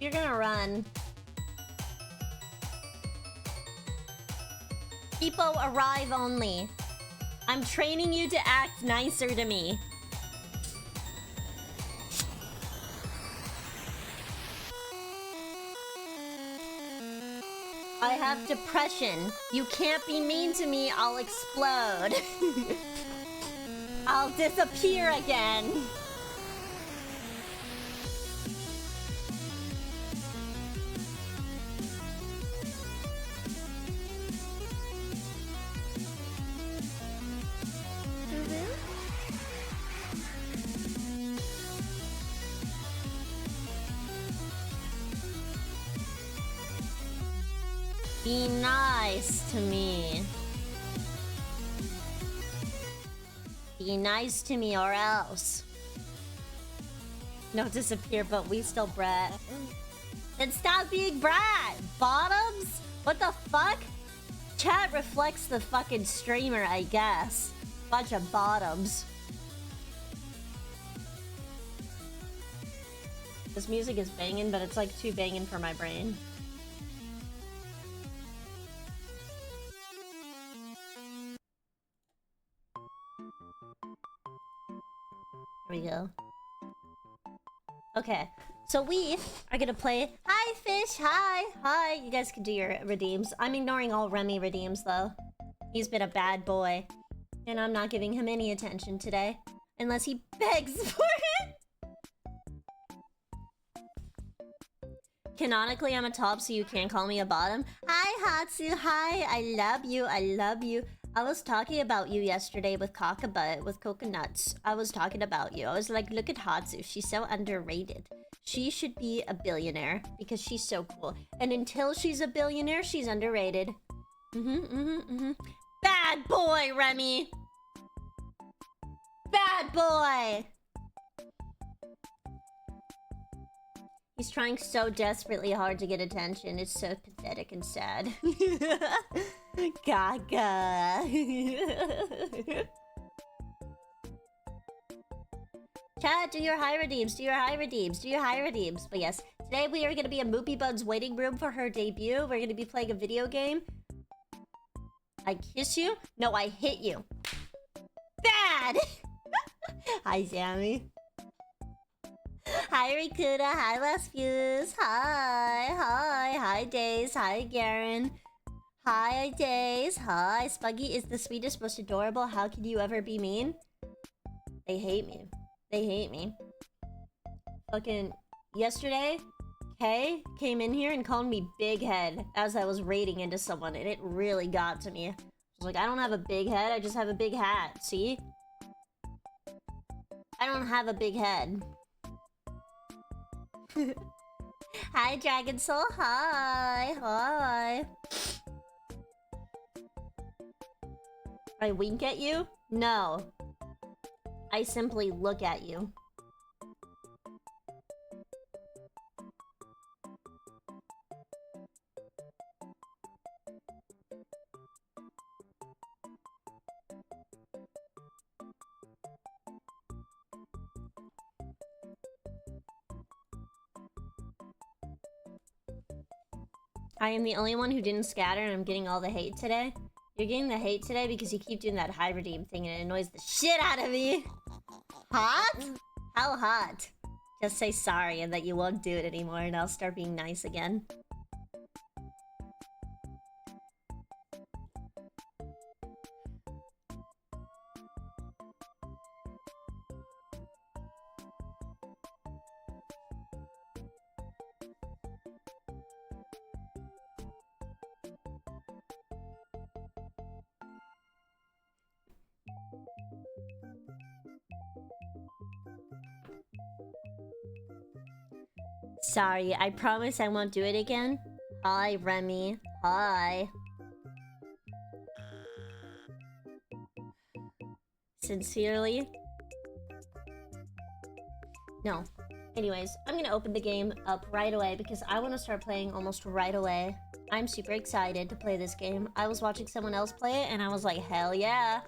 You're gonna run. People arrive only. I'm training you to act nicer to me. I have depression. You can't be mean to me, I'll explode. I'll disappear again. Be nice to me. Be nice to me or else. No, disappear, but we still brat. Then stop being brat! Bottoms? What the fuck? Chat reflects the fucking streamer, I guess. Bunch of bottoms. This music is banging, but it's like too banging for my brain. Here we go. Okay, so we are gonna play. Hi, fish. Hi, hi. You guys can do your redeems. I'm ignoring all Remy redeems though. He's been a bad boy, and I'm not giving him any attention today, unless he begs for it. Canonically, I'm a top, so you can't call me a bottom. Hi, Hatsu. Hi, I love you. I love you. I was talking about you yesterday with Cockabut, with Coconuts. I was talking about you. I was like, look at Hatsu. She's so underrated. She should be a billionaire because she's so cool. And until she's a billionaire, she's underrated. Bad boy, Remy. Bad boy. He's trying so desperately hard to get attention. It's so pathetic and sad. Gaga. Chat, do your high redeems, do your high redeems, do your high redeems. But yes, today we are going to be in SpongeyBuns' waiting room for her debut. We're going to be playing a video game. I kiss you? No, I hit you. Bad! Hi, Sammy. Hi, Rikuda. Hi, Last Fuse. Hi, Days. Hi, Garen. Hi, Days. Hi, Spuggy is the sweetest, most adorable. How could you ever be mean? They hate me. They hate me. Fucking yesterday, Kay came in here and called me big head as I was raiding into someone, and it really got to me. I was like, I don't have a big head, I just have a big hat, see? I don't have a big head. Hi, Dragon Soul. Hi. I wink at you? No. I simply look at you. I am the only one who didn't scatter and I'm getting all the hate today. You're getting the hate today because you keep doing that high redeem thing and it annoys the shit out of me. Hot? How hot? Just say sorry and that you won't do it anymore and I'll start being nice again. Sorry, I promise I won't do it again. Hi, Remy. Hi. Sincerely? No. Anyways, I'm gonna open the game up right away because I want to start playing almost right away. I'm super excited to play this game. I was watching someone else play it and I was like, hell yeah.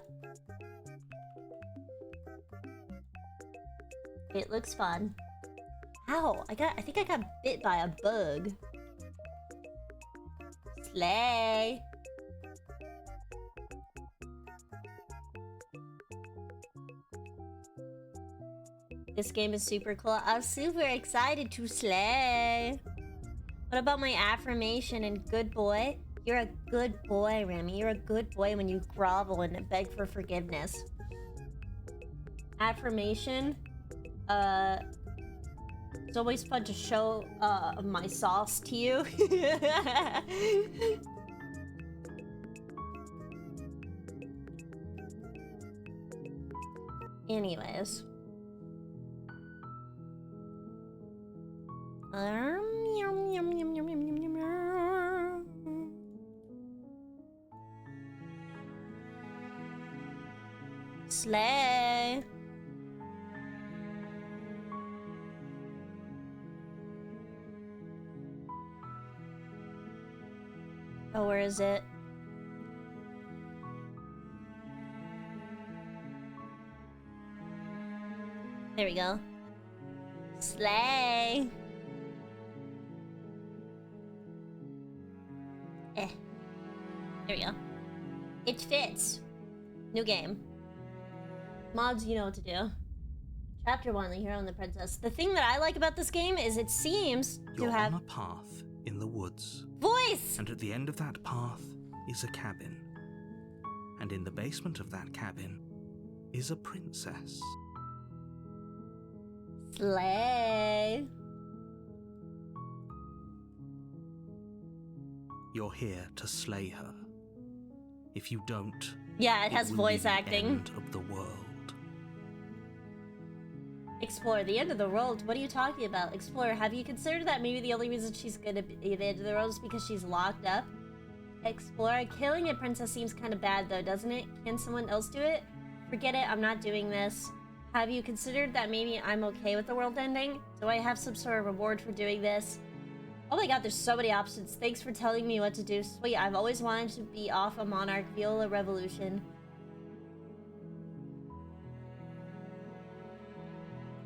It looks fun. Ow! I think I got bit by a bug. Slay! This game is super cool. I'm super excited to slay. What about my affirmation and good boy? You're a good boy, Remy. You're a good boy when you grovel and beg for forgiveness. Affirmation. It's always fun to show my sauce to you. Anyways. Yum, yum, yum, yum, yum, yum, yum. Slay. Oh, where is it? There we go. Slay. There we go. It fits. New game. Mods, you know what to do. Chapter 1, the hero and the princess. The thing that I like about this game is it seems to have... You're on a path in the woods. Voice! And at the end of that path is a cabin. And in the basement of that cabin is a princess. Slay. You're here to slay her. If you don't, yeah, it has will voice be the acting. end of the world. Explore the end of the world. What are you talking about? Explorer, have you considered that maybe the only reason she's gonna be at the end of the world is because she's locked up? Explorer, killing a princess seems kind of bad though, doesn't it? Can someone else do it? Forget it, I'm not doing this. Have you considered that maybe I'm okay with the world ending? Do I have some sort of reward for doing this? Oh my god, there's so many options. Thanks for telling me what to do. Sweet, I've always wanted to be off a monarch. Viola Revolution.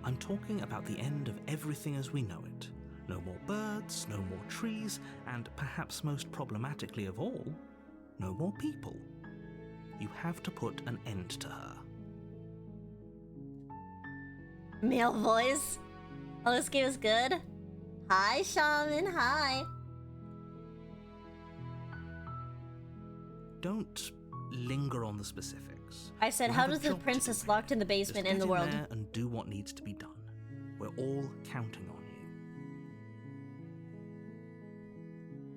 I'm talking about the end of everything as we know it. No more birds, no more trees, and perhaps most problematically of all, no more people. You have to put an end to her. Male voice? Oh, this game is good? Hi, Shaman, hi. Don't linger on the specifics. I said, how does the princess locked in the basement Just in the get world? there and do what needs to be done. We're all counting on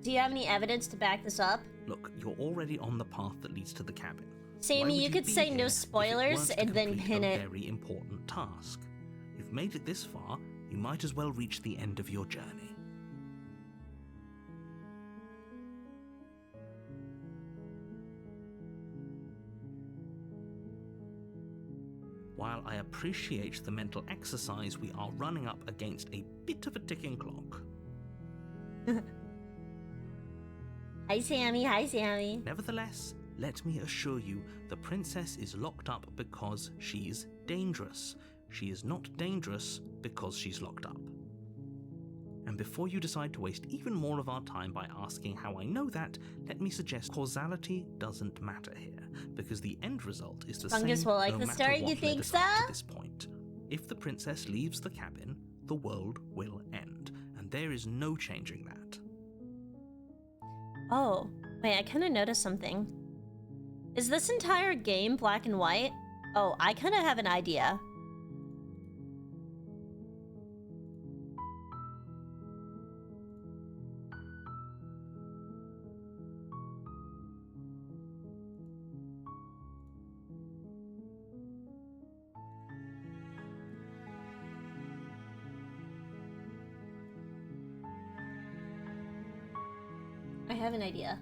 you. Do you have any evidence to back this up? Look, you're already on the path that leads to the cabin. Sammy, you could say no spoilers and then pin it. A very important task. You've made it this far, you might as well reach the end of your journey. While I appreciate the mental exercise, we are running up against a bit of a ticking clock. Hi, Sammy. Hi, Sammy. Nevertheless, let me assure you, the princess is locked up because she's dangerous. She is not dangerous because she's locked up. And before you decide to waste even more of our time by asking how I know that, let me suggest causality doesn't matter here, because the end result is the Fungus same will like no the matter story, what you think led us so? up to this point. If the princess leaves the cabin, the world will end, and there is no changing that. Oh, wait, I kind of noticed something. Is this entire game black and white? Oh, I kind of have an idea. I have an idea.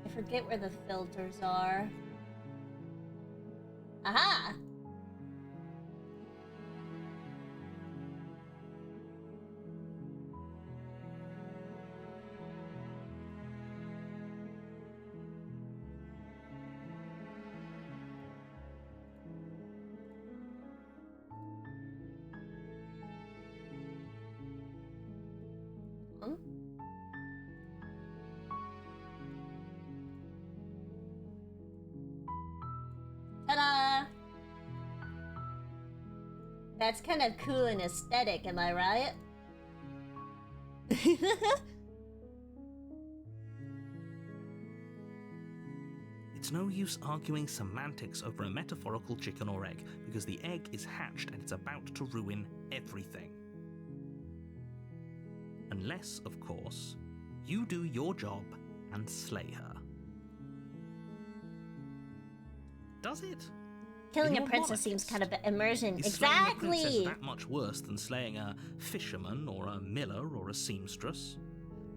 I forget where the filters are. Aha! That's kind of cool and aesthetic, am I right? It's no use arguing semantics over a metaphorical chicken or egg, because the egg is hatched and it's about to ruin everything. Unless, of course, you do your job and slay her. Does it? Killing In a your princess seems kind of immersion. Is slaying a princess Exactly! that much worse than slaying a fisherman or a miller or a seamstress?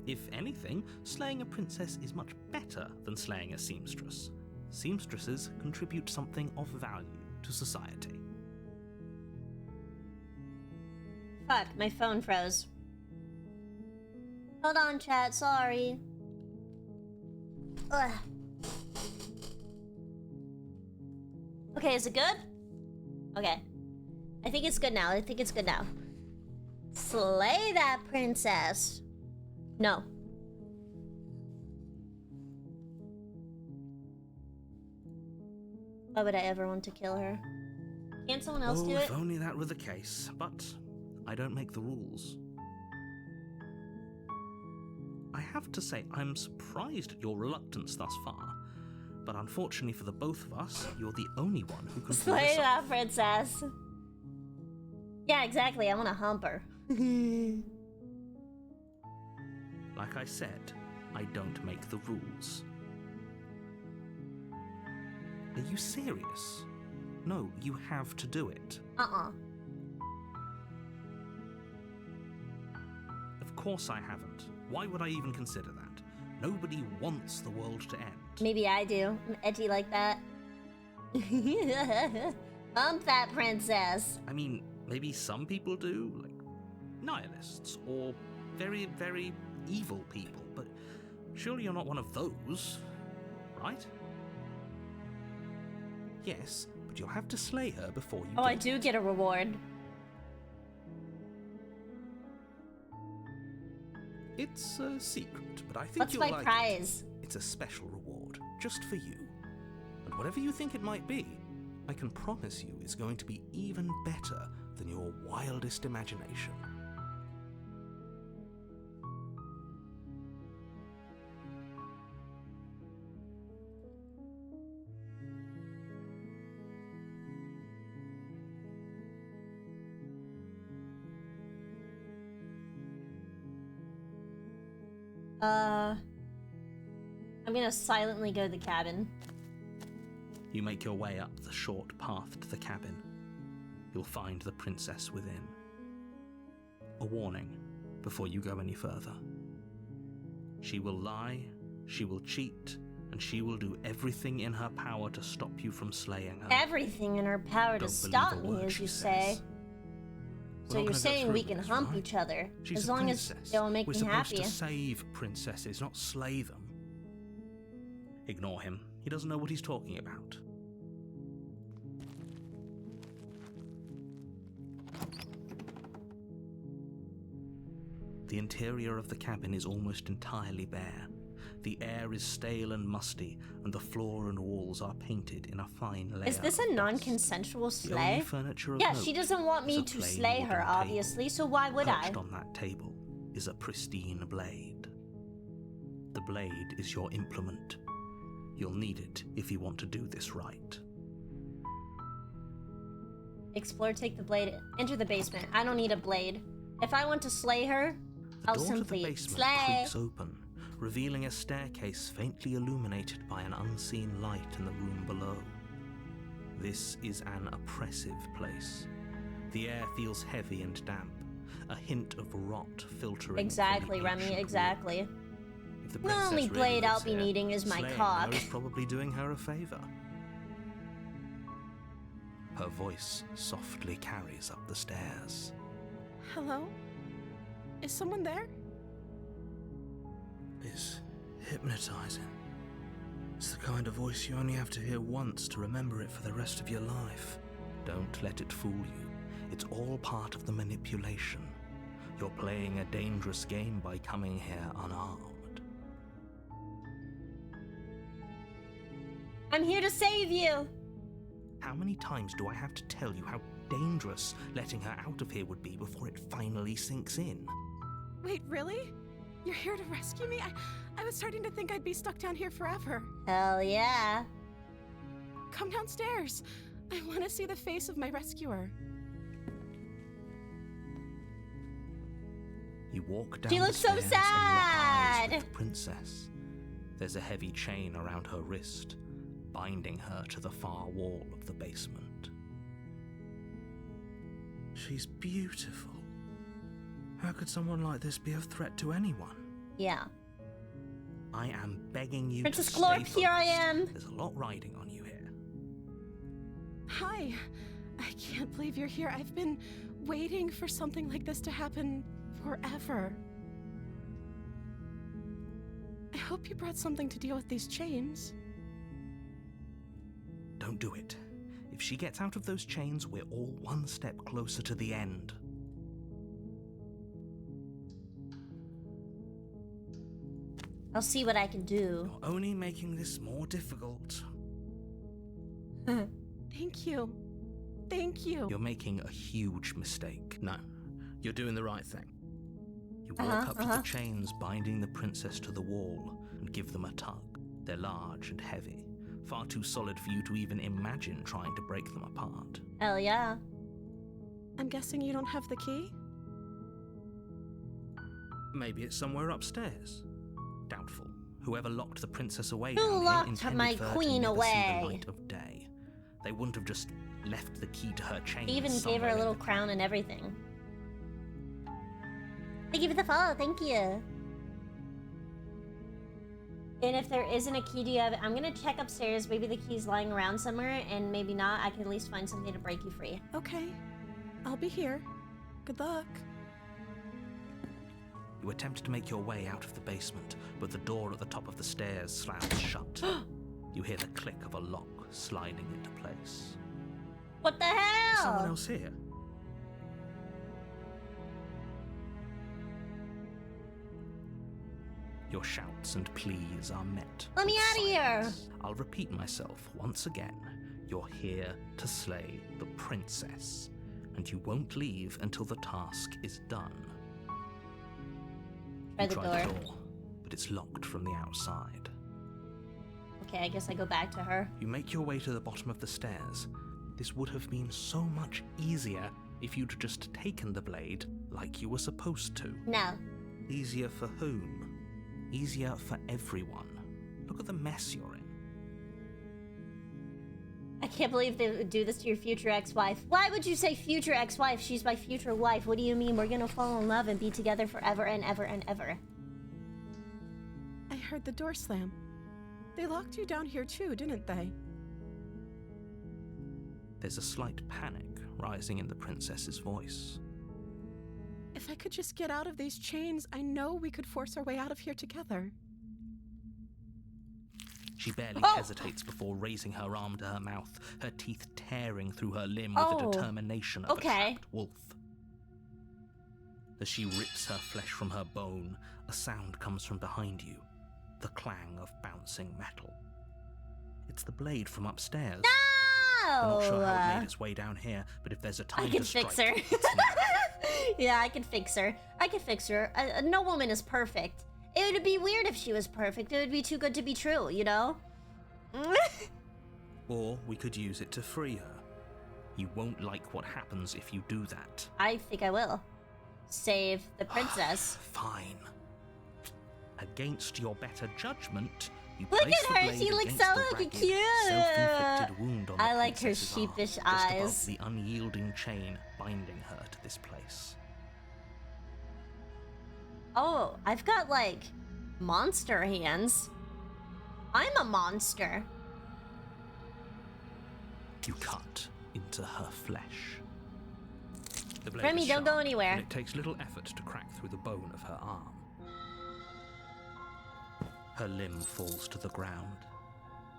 If anything, slaying a princess is much better than slaying a seamstress. Seamstresses contribute something of value to society. Fuck, my phone froze. Hold on, chat, sorry. Ugh. Okay, is it good? Okay. I think it's good now. Slay that princess. No. Why would I ever want to kill her? Can't someone else do it? If only that were the case, but I don't make the rules. I have to say, I'm surprised at your reluctance thus far, but unfortunately for the both of us, you're the only one who can pull Slay this that off. princess. Yeah, exactly. I want to hump her. Like I said, I don't make the rules. Are you serious? No, you have to do it. Of course I haven't. Why would I even consider that? Nobody wants the world to end. Maybe I do. I'm edgy like that. Hump that princess. I mean, maybe some people do, like nihilists or very, very evil people, but surely you're not one of those, right? Yes, but you'll have to slay her before you Oh, I do get a reward. It's a secret, but I think What's you'll my like prize? it. It's a special reward, just for you. And whatever you think it might be, I can promise you is going to be even better than your wildest imagination. I'm gonna silently go to the cabin. You make your way up the short path to the cabin. You'll find the princess within. A warning before you go any further. She will lie, she will cheat, and she will do everything in her power to stop you from slaying her. Everything in her power to Don't stop believe a me, word as she you says. say. We're So not you're gonna go saying through we with can this, hump right? each other, She's as a long as princess. it'll make We're me supposed happy. to save princesses, not slay them. Ignore him. He doesn't know what he's talking about. The interior of the cabin is almost entirely bare. The air is stale and musty, and the floor and walls are painted in a fine layer Is this of a dust. non-consensual The only slay? furniture of Yeah, note she doesn't want is me a to plain slay her, wooden obviously, table. so why would I? Perched on that table is a pristine blade. The blade is your implement. You'll need it if you want to do this right. Explore, take the blade, enter the basement. I don't need a blade. If I want to slay her, I'll The door to the simply basement slay. creaks open, revealing a staircase faintly illuminated by an unseen light in the room below. This is an oppressive place. The air feels heavy and damp, a hint of rot filtering. Exactly, from the Remy, ancient exactly. wood. If the The princess only really blade I'll lives be here, needing is my slaying cock. her is probably doing her a favor. Her voice softly carries up the stairs. Hello? Is someone there? It's hypnotizing. It's the kind of voice you only have to hear once to remember it for the rest of your life. Don't let it fool you. It's all part of the manipulation. You're playing a dangerous game by coming here unarmed. I'm here to save you! How many times do I have to tell you how dangerous letting her out of here would be before it finally sinks in. Wait, really? You're here to rescue me? I was starting to think I'd be stuck down here forever. Hell yeah. Come downstairs. I want to see the face of my rescuer. You walk down She the looks so stairs and lock eyes sad. with the princess. There's a heavy chain around her wrist, binding her to the far wall of the basement. She's beautiful. How could someone like this be a threat to anyone? Yeah. I am begging you Princess to stay Glorp, focused. here I am. There's a lot riding on you here. Hi. I can't believe you're here. I've been waiting for something like this to happen forever. I hope you brought something to deal with these chains. Don't do it. If she gets out of those chains, we're all one step closer to the end. I'll see what I can do. You're only making this more difficult. Thank you. Thank you. You're making a huge mistake. No, you're doing the right thing. You walk up to the chains binding the princess to the wall and give them a tug. They're large and heavy, far too solid for you to even imagine trying to break them apart. Hell yeah. I'm guessing you don't have the key? Maybe it's somewhere upstairs. Doubtful. Whoever locked the princess away Who down here locked intended my for her queen to never see away? the light of day. They wouldn't have just left the key to her chains. He even gave her somewhere a in little the crown and everything. Thank you for the follow, thank you. And if there isn't a key, do you have it? I'm gonna check upstairs. Maybe the key's lying around somewhere, and maybe not. I can at least find something to break you free. Okay. I'll be here. Good luck. You attempt to make your way out of the basement, but the door at the top of the stairs slams shut. You hear the click of a lock sliding into place. What the Is someone hell? else here? Your shouts and pleas are met. Let me with out of here. silence. I'll repeat myself once again. You're here to slay the princess, and you won't leave until the task is done. Try You the try door. the door, but it's locked from the outside. Okay, I guess I go back to her. You make your way to the bottom of the stairs. This would have been so much easier if you'd just taken the blade like you were supposed to. No. Easier for whom? Easier for everyone. Look at the mess you're in. I can't believe they would do this to your future ex-wife. Why would you say future ex-wife? She's my future wife. What do you mean? We're gonna fall in love and be together forever and ever and ever. I heard the door slam. They locked you down here too, didn't they? There's a slight panic rising in the princess's voice. If I could just get out of these chains, I know we could force our way out of here together. She barely Oh! hesitates before raising her arm to her mouth, her teeth tearing through her limb Oh, with the determination of okay. a trapped wolf. As she rips her flesh from her bone, a sound comes from behind you, the clang of bouncing metal. It's the blade from upstairs. I'm not sure how it made its way down here, but if there's a time I can to strike, fix her. it's now. Yeah, I can fix her. I can fix her. No woman is perfect. It would be weird if she was perfect. It would be too good to be true, you know? Or we could use it to free her. You won't like what happens if you do that. I think I will. Save the princess. Fine. Against your better judgment, you Look place at the her, blade she looks against so the fucking ragged, cute. self-inflicted wound on the I like her princess's arm, sheepish just eyes. above the unyielding chain binding her to this place. Oh, I've got, like, monster hands. I'm a monster. You cut into her flesh. The blade Remy, is don't go sharp, anywhere. and it takes little effort to crack through the bone of her arm. Her limb falls to the ground,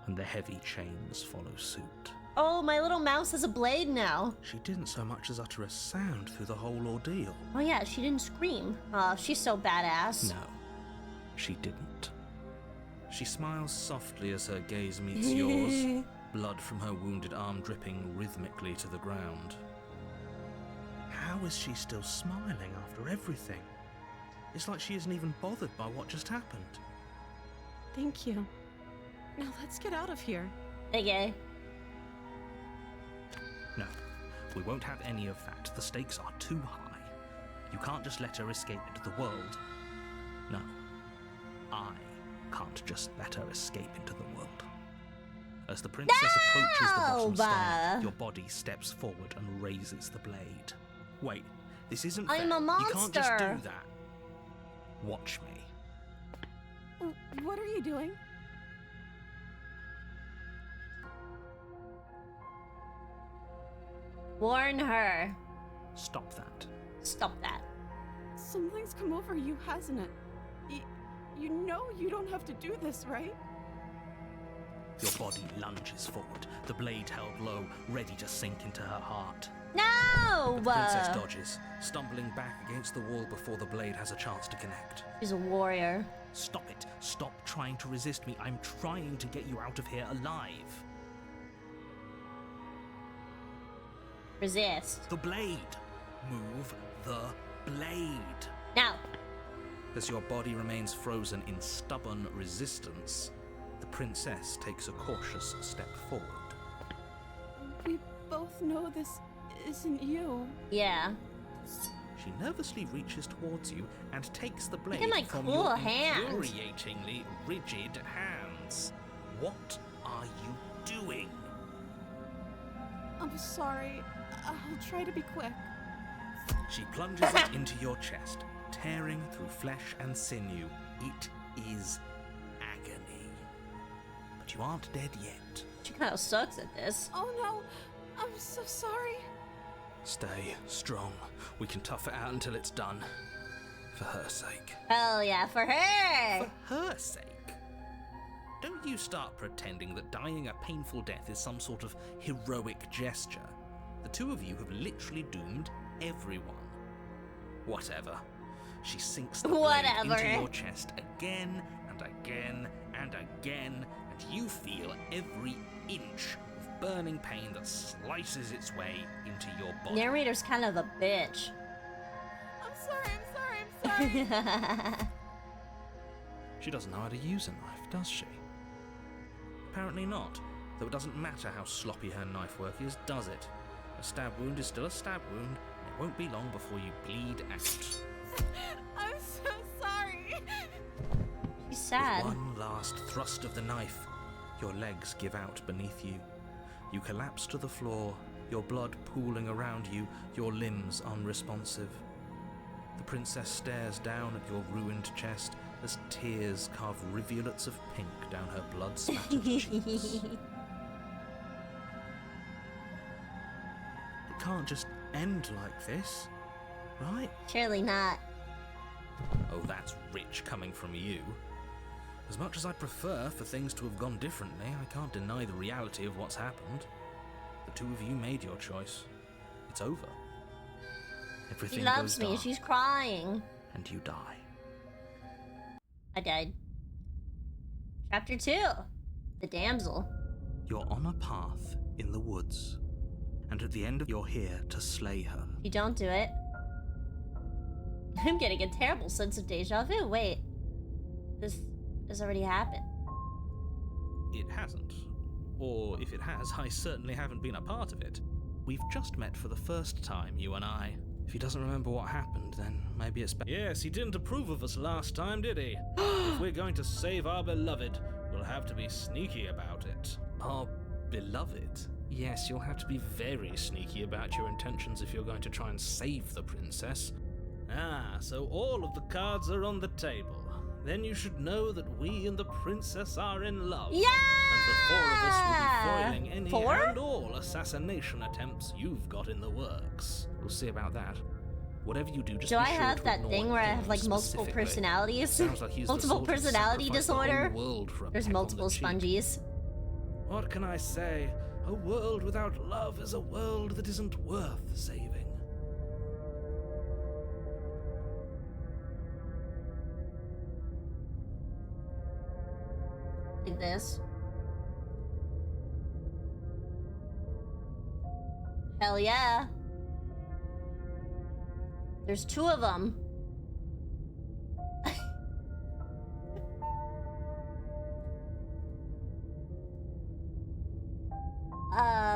and the heavy chains follow suit. Oh, my little mouse has a blade now. She didn't so much as utter a sound through the whole ordeal. Oh yeah, she didn't scream. Oh, she's so badass. No, she didn't. She smiles softly as her gaze meets yours, blood from her wounded arm dripping rhythmically to the ground. How is she still smiling after everything? It's like she isn't even bothered by what just happened. Thank you. Now let's get out of here. Okay. No, we won't have any of that. The stakes are too high. You can't just let her escape into the world. No, I can't just let her escape into the world. As the princess approaches the bottom stair, your body steps forward and raises the blade. Wait, this isn't fair. I'm a monster. You can't just do that. Watch me. What are you doing? Warn her. Stop that. Stop that. Something's come over you, hasn't it? You know you don't have to do this, right? Your body lunges forward, the blade held low, ready to sink into her heart. No! But the princess dodges, stumbling back against the wall before the blade has a chance to connect. She's a warrior. Stop it. Stop trying to resist me. I'm trying to get you out of here alive. Resist. The blade. Move the blade. Now. As your body remains frozen in stubborn resistance, the princess takes a cautious step forward. We both know this isn't you. Yeah. She nervously reaches towards you and takes the blade Look at my from cool your hand. infuriatingly rigid hands. What are you doing? I'm sorry. I'll try to be quick. She plunges it into your chest, tearing through flesh and sinew. It is agony. But you aren't dead yet. She kind of sucks at this. Oh no, I'm so sorry. Stay strong. We can tough it out until it's done. For her sake. Hell yeah, for her! For her sake? Don't you start pretending that dying a painful death is some sort of heroic gesture. The two of you have literally doomed everyone. Whatever. She sinks the blade into your chest again and again and again, and you feel every inch of burning pain that slices its way into your body. Narrator's kind of a bitch. I'm sorry. She doesn't know how to use a knife, does she? Apparently not, though it doesn't matter how sloppy her knife work is, does it? A stab wound is still a stab wound, and it won't be long before you bleed out. I'm so sorry. She's sad. With one last thrust of the knife, your legs give out beneath you. You collapse to the floor, your blood pooling around you, your limbs unresponsive. The princess stares down at your ruined chest as tears carve rivulets of pink down her blood-spattered cheeks. It can't just end like this, right? Surely not. Oh, that's rich coming from you. As much as I prefer for things to have gone differently, I can't deny the reality of what's happened. The two of you made your choice. It's over. Everything She loves goes me. dark, She's crying. and you die. I died. Chapter 2. The Damsel. You're on a path in the woods, and at the end you're here to slay her. If you don't do it... I'm getting a terrible sense of deja vu. Wait. This already happened. It hasn't. Or if it has, I certainly haven't been a part of it. We've just met for the first time, you and I. If he doesn't remember what happened, then maybe it's better. Yes, he didn't approve of us last time, did he? If we're going to save our beloved, we'll have to be sneaky about it. Our beloved? Yes, you'll have to be very sneaky about your intentions if you're going to try and save the princess. Ah, so all of the cards are on the table. Then you should know that we and the princess are in love. Yeah! And the four of us will be foiling any Four? and all assassination attempts you've got in the works. We'll see about that. Whatever you do, just Do be I sure have to that ignore thing where I have him like multiple specifically. personalities? Sounds like he's the Multiple sort who'd personality sacrifice the whole disorder? world for a There's peck on multiple the cheek. spongies. What can I say? A world without love is a world that isn't worth saving. Like this. Hell yeah. There's two of them.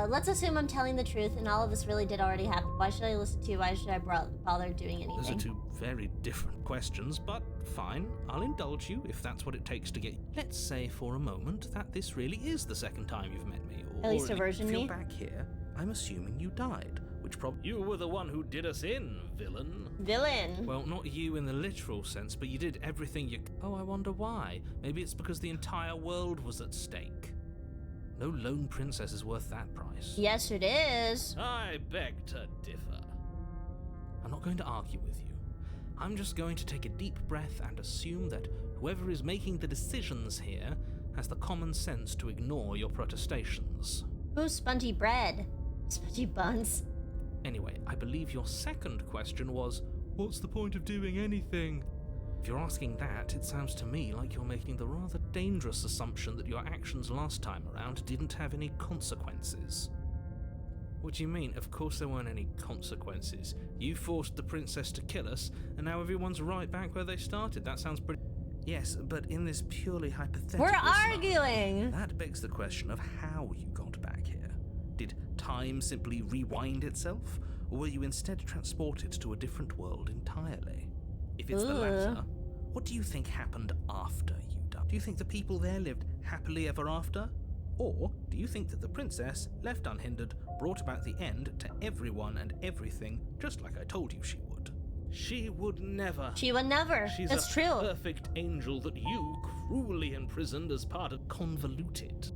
Let's assume I'm telling the truth and all of this really did already happen. Why should I listen to you? Why should I bother doing anything? Those are two very different questions, but fine. I'll indulge you if that's what it takes to get... Let's say for a moment that this really is the second time you've met me. At least a version if me? you're back here, I'm assuming you died, which probably... You were the one who did us in, villain. Villain. Well, not you in the literal sense, but you did everything you... Oh, I wonder why. Maybe it's because the entire world was at stake. No lone princess is worth that price. Yes, it is. I beg to differ. I'm not going to argue with you. I'm just going to take a deep breath and assume that whoever is making the decisions here has the common sense to ignore your protestations. Who's spongy bread? Spongy buns. Anyway, I believe your second question was, what's the point of doing anything? If you're asking that, it sounds to me like you're making the rather dangerous assumption that your actions last time around didn't have any consequences. What do you mean? Of course there weren't any consequences. You forced the princess to kill us, and now everyone's right back where they started. That sounds pretty... Yes, but in this purely hypothetical We're scenario, arguing! that begs the question of how you got back here. Did time simply rewind itself, or were you instead transported to a different world entirely? If it's the latter, what do you think happened after you died? Do you think the people there lived happily ever after? Or do you think that the princess, left unhindered, brought about the end to everyone and everything, just like I told you she would? She would never. She would never. She's That's a true. perfect angel that you cruelly imprisoned as part of convoluted.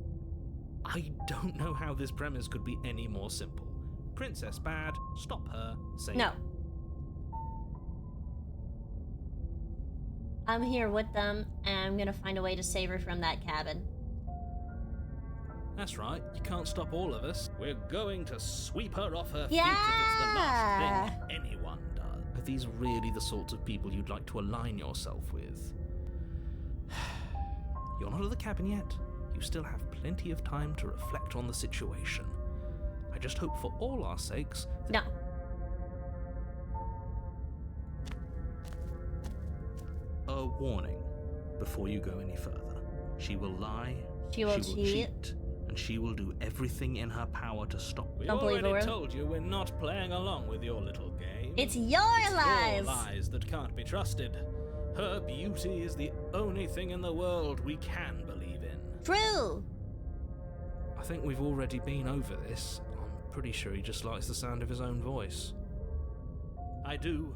I don't know how this premise could be any more simple. Princess bad, stop her, save No. her. I'm here with them, and I'm gonna find a way to save her from that cabin. That's right, you can't stop all of us. We're going to sweep her off her feet Yeah! if it's the last thing anyone does. Are these really the sorts of people you'd like to align yourself with? You're not at the cabin yet. You still have plenty of time to reflect on the situation. I just hope for all our sakes that... No. A warning before you go any further. She will lie, She will cheat. and she will do everything in her power to stop. We Don't believe already her. told you we're not playing along with your little game. It's your lies! Your lies that can't be trusted. Her beauty is the only thing in the world we can believe in. True! I think we've already been over this. I'm pretty sure he just likes the sound of his own voice. I do,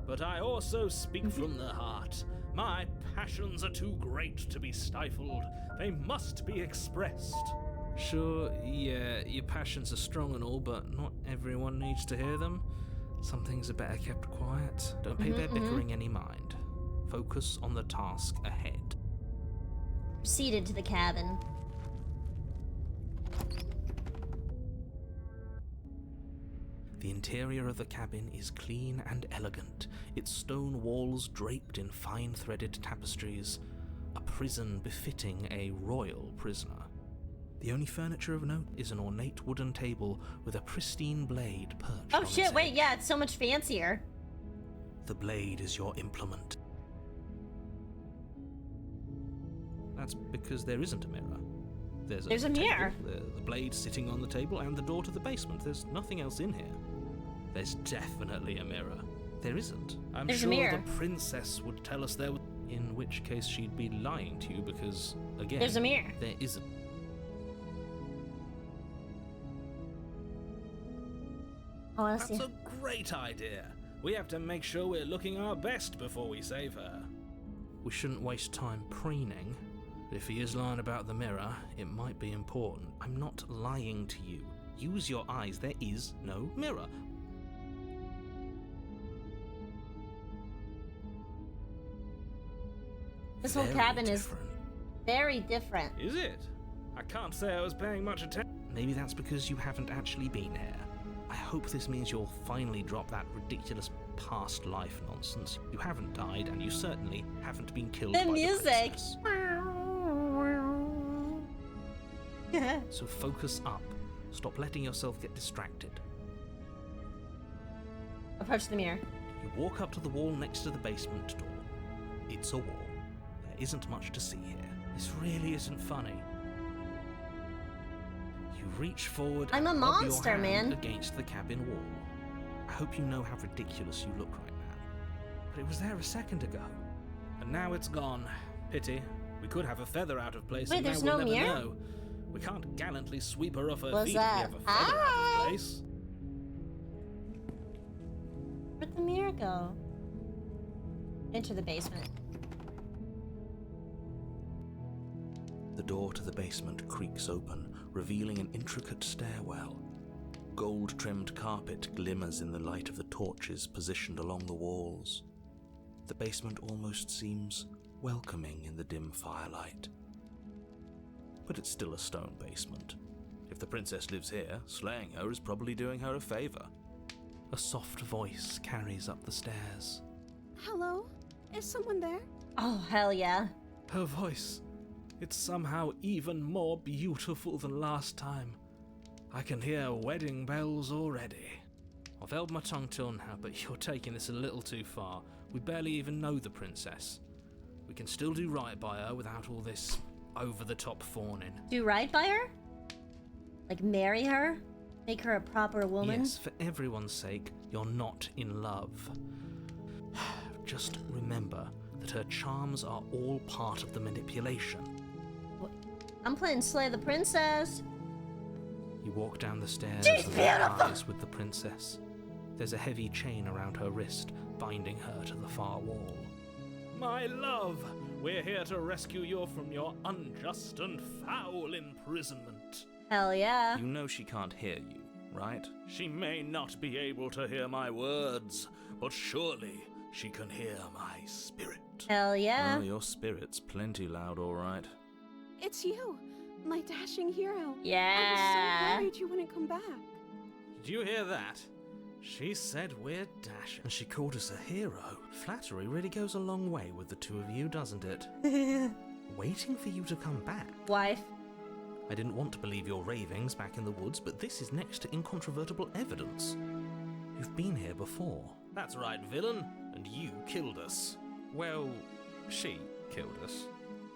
but I also speak from the heart. My passions are too great to be stifled. They must be expressed. Sure, yeah, your passions are strong and all, but not everyone needs to hear them. Some things are better kept quiet. Don't pay their bickering any mind. Focus on the task ahead. Proceeded to the cabin. The interior of the cabin is clean and elegant, its stone walls draped in fine threaded tapestries, a prison befitting a royal prisoner. The only furniture of note is an ornate wooden table with a pristine blade perched on Oh its shit, wait, edge. yeah, it's so much fancier. The blade is your implement. That's because there isn't a mirror. There's a mirror. The blade sitting on the table and the door to the basement. There's nothing else in here. There's definitely a mirror. There isn't. I'm There's a sure mirror. the princess would tell us there was... In which case she'd be lying to you because, again... There's a mirror. There isn't. Oh, let's see. That's a great idea. We have to make sure we're looking our best before we save her. We shouldn't waste time preening. If he is lying about the mirror, it might be important. I'm not lying to you. Use your eyes. There is no mirror. This whole Very cabin different. is very different. Is it? I can't say I was paying much attention. Maybe that's because you haven't actually been here. I hope this means you'll finally drop that ridiculous past life nonsense. You haven't died, and you certainly haven't been killed The by music. the princess. So focus up. Stop letting yourself get distracted. Approach the mirror. You walk up to the wall next to the basement door. It's a wall. There isn't much to see here. This really isn't funny. You reach forward I'm a and rub your monster, hand man. against the cabin wall. I hope you know how ridiculous you look right now. But it was there a second ago. And now it's gone. Pity. We could have a feather out of place. Wait, and there's now no we'll never mirror? know. We can't gallantly sweep her off her What's feet that? if we have a feather out Hi. of place. Where'd the mirror go? Into the basement. The door to the basement creaks open, revealing an intricate stairwell. Gold-trimmed carpet glimmers in the light of the torches positioned along the walls. The basement almost seems welcoming in the dim firelight. But it's still a stone basement. If the princess lives here, slaying her is probably doing her a favor. A soft voice carries up the stairs. Hello? Is someone there? Oh, hell yeah. Her voice. It's somehow even more beautiful than last time. I can hear wedding bells already. I've held my tongue till now, but you're taking this a little too far. We barely even know the princess. We can still do right by her without all this over-the-top fawning. Do right by her? Like marry her? Make her a proper woman? Yes, for everyone's sake, you're not in love. Just remember that her charms are all part of the manipulation. I'm playing Slay the Princess. You walk down the stairs She's and lock beautiful! eyes with the princess. There's a heavy chain around her wrist, binding her to the far wall. My love, we're here to rescue you from your unjust and foul imprisonment. Hell yeah. You know she can't hear you, right? She may not be able to hear my words, but surely she can hear my spirit. Hell yeah. Oh, your spirit's plenty loud, all right. It's you, my dashing hero. I Yeah. was so worried you wouldn't come back. Did you hear that? She said we're dashing, and she called us a hero. Flattery really goes a long way with the two of you, doesn't it? Waiting for you to come back. Wife. I didn't want to believe your ravings back in the woods, but this is next to incontrovertible evidence. You've been here before. That's right, villain, and you killed us. Well, she killed us.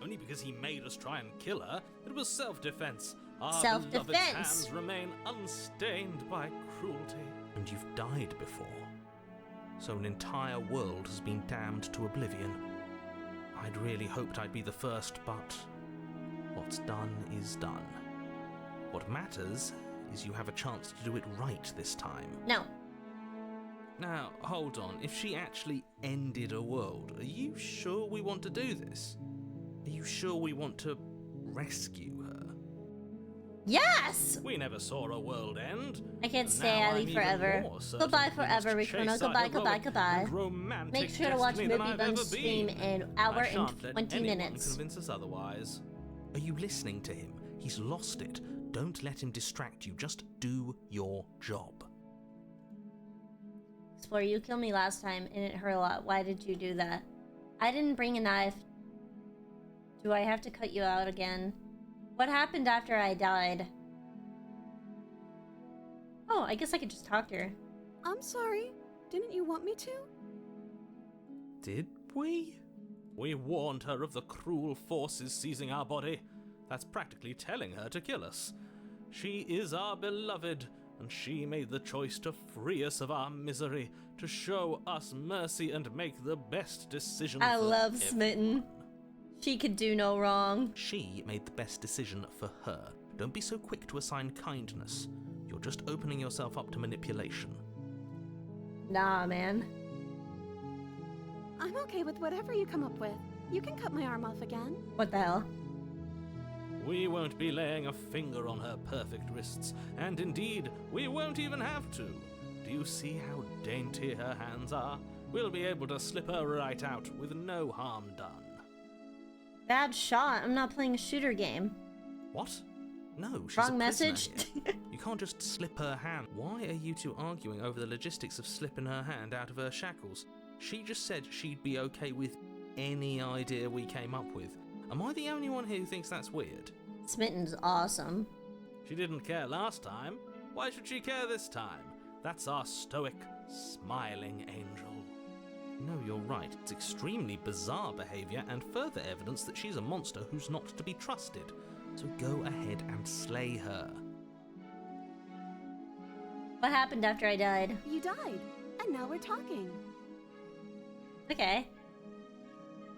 Only because he made us try and kill her. It was self-defense. Our beloved Self-defense. hands remain unstained by cruelty. And you've died before. So an entire world has been damned to oblivion. I'd really hoped I'd be the first, but what's done is done. What matters is you have a chance to do it right this time. No. Now, hold on. If she actually ended a world, are you sure we want to do this? Are you sure we want to rescue her? Yes! We never saw a world end. I can't and stay, now Ali, I'm even forever. more certain Goodbye we must forever, chase Ricono. our Goodbye, goodbye, heroic goodbye. and romantic Make sure to watch destiny than I've MovieBuns ever stream been. in an hour I and shan't let 20 anyone minutes. convince us otherwise. Are you listening to him? He's lost it. Don't let him distract you. Just do your job. Explore, you killed me last time and it hurt a lot. Why did you do that? I didn't bring a knife. Do I have to cut you out again? What happened after I died? Oh, I guess I could just talk to her. I'm sorry. Didn't you want me to? Did we? We warned her of the cruel forces seizing our body. That's practically telling her to kill us. She is our beloved, and she made the choice to free us of our misery, to show us mercy and make the best decision I for love everyone. Smitten. She could do no wrong. She made the best decision for her. Don't be so quick to assign kindness. You're just opening yourself up to manipulation. Nah, man. I'm okay with whatever you come up with. You can cut my arm off again. What the hell? We won't be laying a finger on her perfect wrists, and indeed, we won't even have to. Do you see how dainty her hands are? We'll be able to slip her right out with no harm done. Bad shot. I'm not playing a shooter game. What? No, she's Wrong a prisoner message. here. You can't just slip her hand. Why are you two arguing over the logistics of slipping her hand out of her shackles? She just said she'd be okay with any idea we came up with. Am I the only one here who thinks that's weird? Smitten's awesome. She didn't care last time. Why should she care this time? That's our stoic, smiling angel. No, you're right. It's extremely bizarre behavior and further evidence that she's a monster who's not to be trusted. So go ahead and slay her. What happened after I died? You died, and now we're talking. Okay.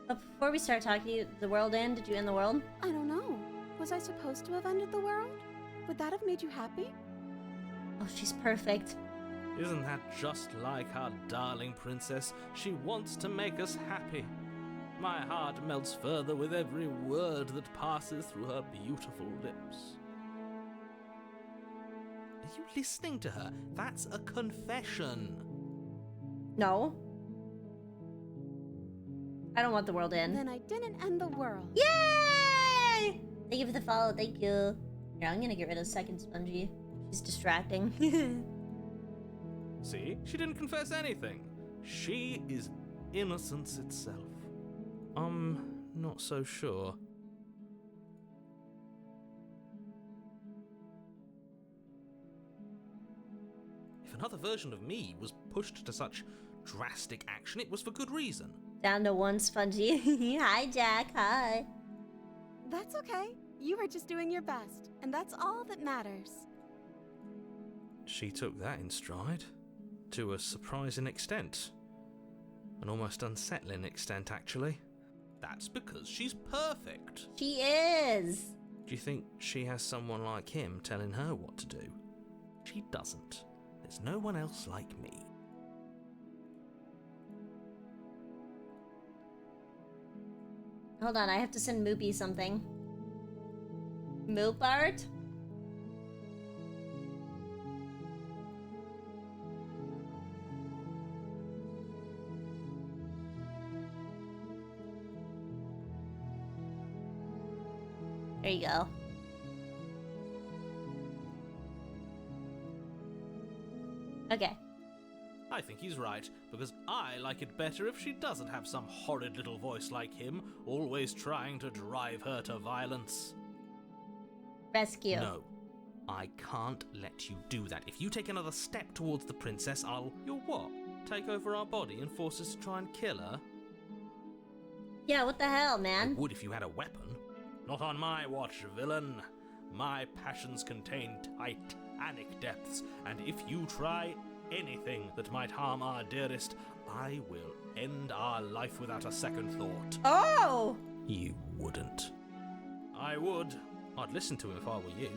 But before we start talking, the world end? Did you end the world? I don't know. Was I supposed to have ended the world? Would that have made you happy? Oh, she's perfect. Isn't that just like our darling princess? She wants to make us happy. My heart melts further with every word that passes through her beautiful lips. Are you listening to her? That's a confession. No. I don't want the world to end. Then I didn't end the world. Yay! Thank you for the follow, thank you. Here, I'm gonna get rid of second Spongy. She's distracting. See? She didn't confess anything. She is innocence itself. Not so sure. If another version of me was pushed to such drastic action, it was for good reason. Down to one Spongy. Hi, Jack. Hi. That's okay. You were just doing your best, and that's all that matters. She took that in stride. To a surprising extent. An almost unsettling extent, actually. That's because she's perfect. She is. Do you think she has someone like him telling her what to do? She doesn't. There's no one else like me. Hold on, I have to send Moopy something. Moop art? There you go. Okay. I think he's right, because I like it better if she doesn't have some horrid little voice like him, always trying to drive her to violence. Rescue. No. I can't let you do that. If you take another step towards the princess, You'll what? Take over our body and force us to try and kill her? Yeah, what the hell, I man? would if you had a weapon. Not on my watch, villain. My passions contain titanic depths, and if you try anything that might harm our dearest, I will end our life without a second thought. Oh! You wouldn't. I would. I'd listen to him if I were you.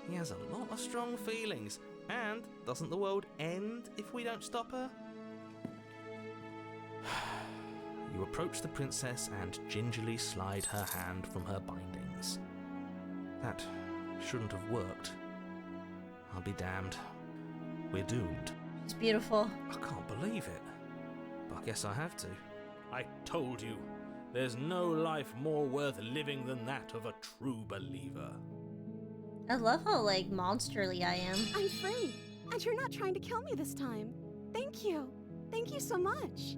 He has a lot of strong feelings. And doesn't the world end if we don't stop her? You approach the princess and gingerly slide her hand from her bindings. That shouldn't have worked. I'll be damned. We're doomed. It's beautiful. I can't believe it. But I guess I have to. I told you. There's no life more worth living than that of a true believer. I love how, like, monsterly I am. I'm free, and you're not trying to kill me this time. Thank you. Thank you so much.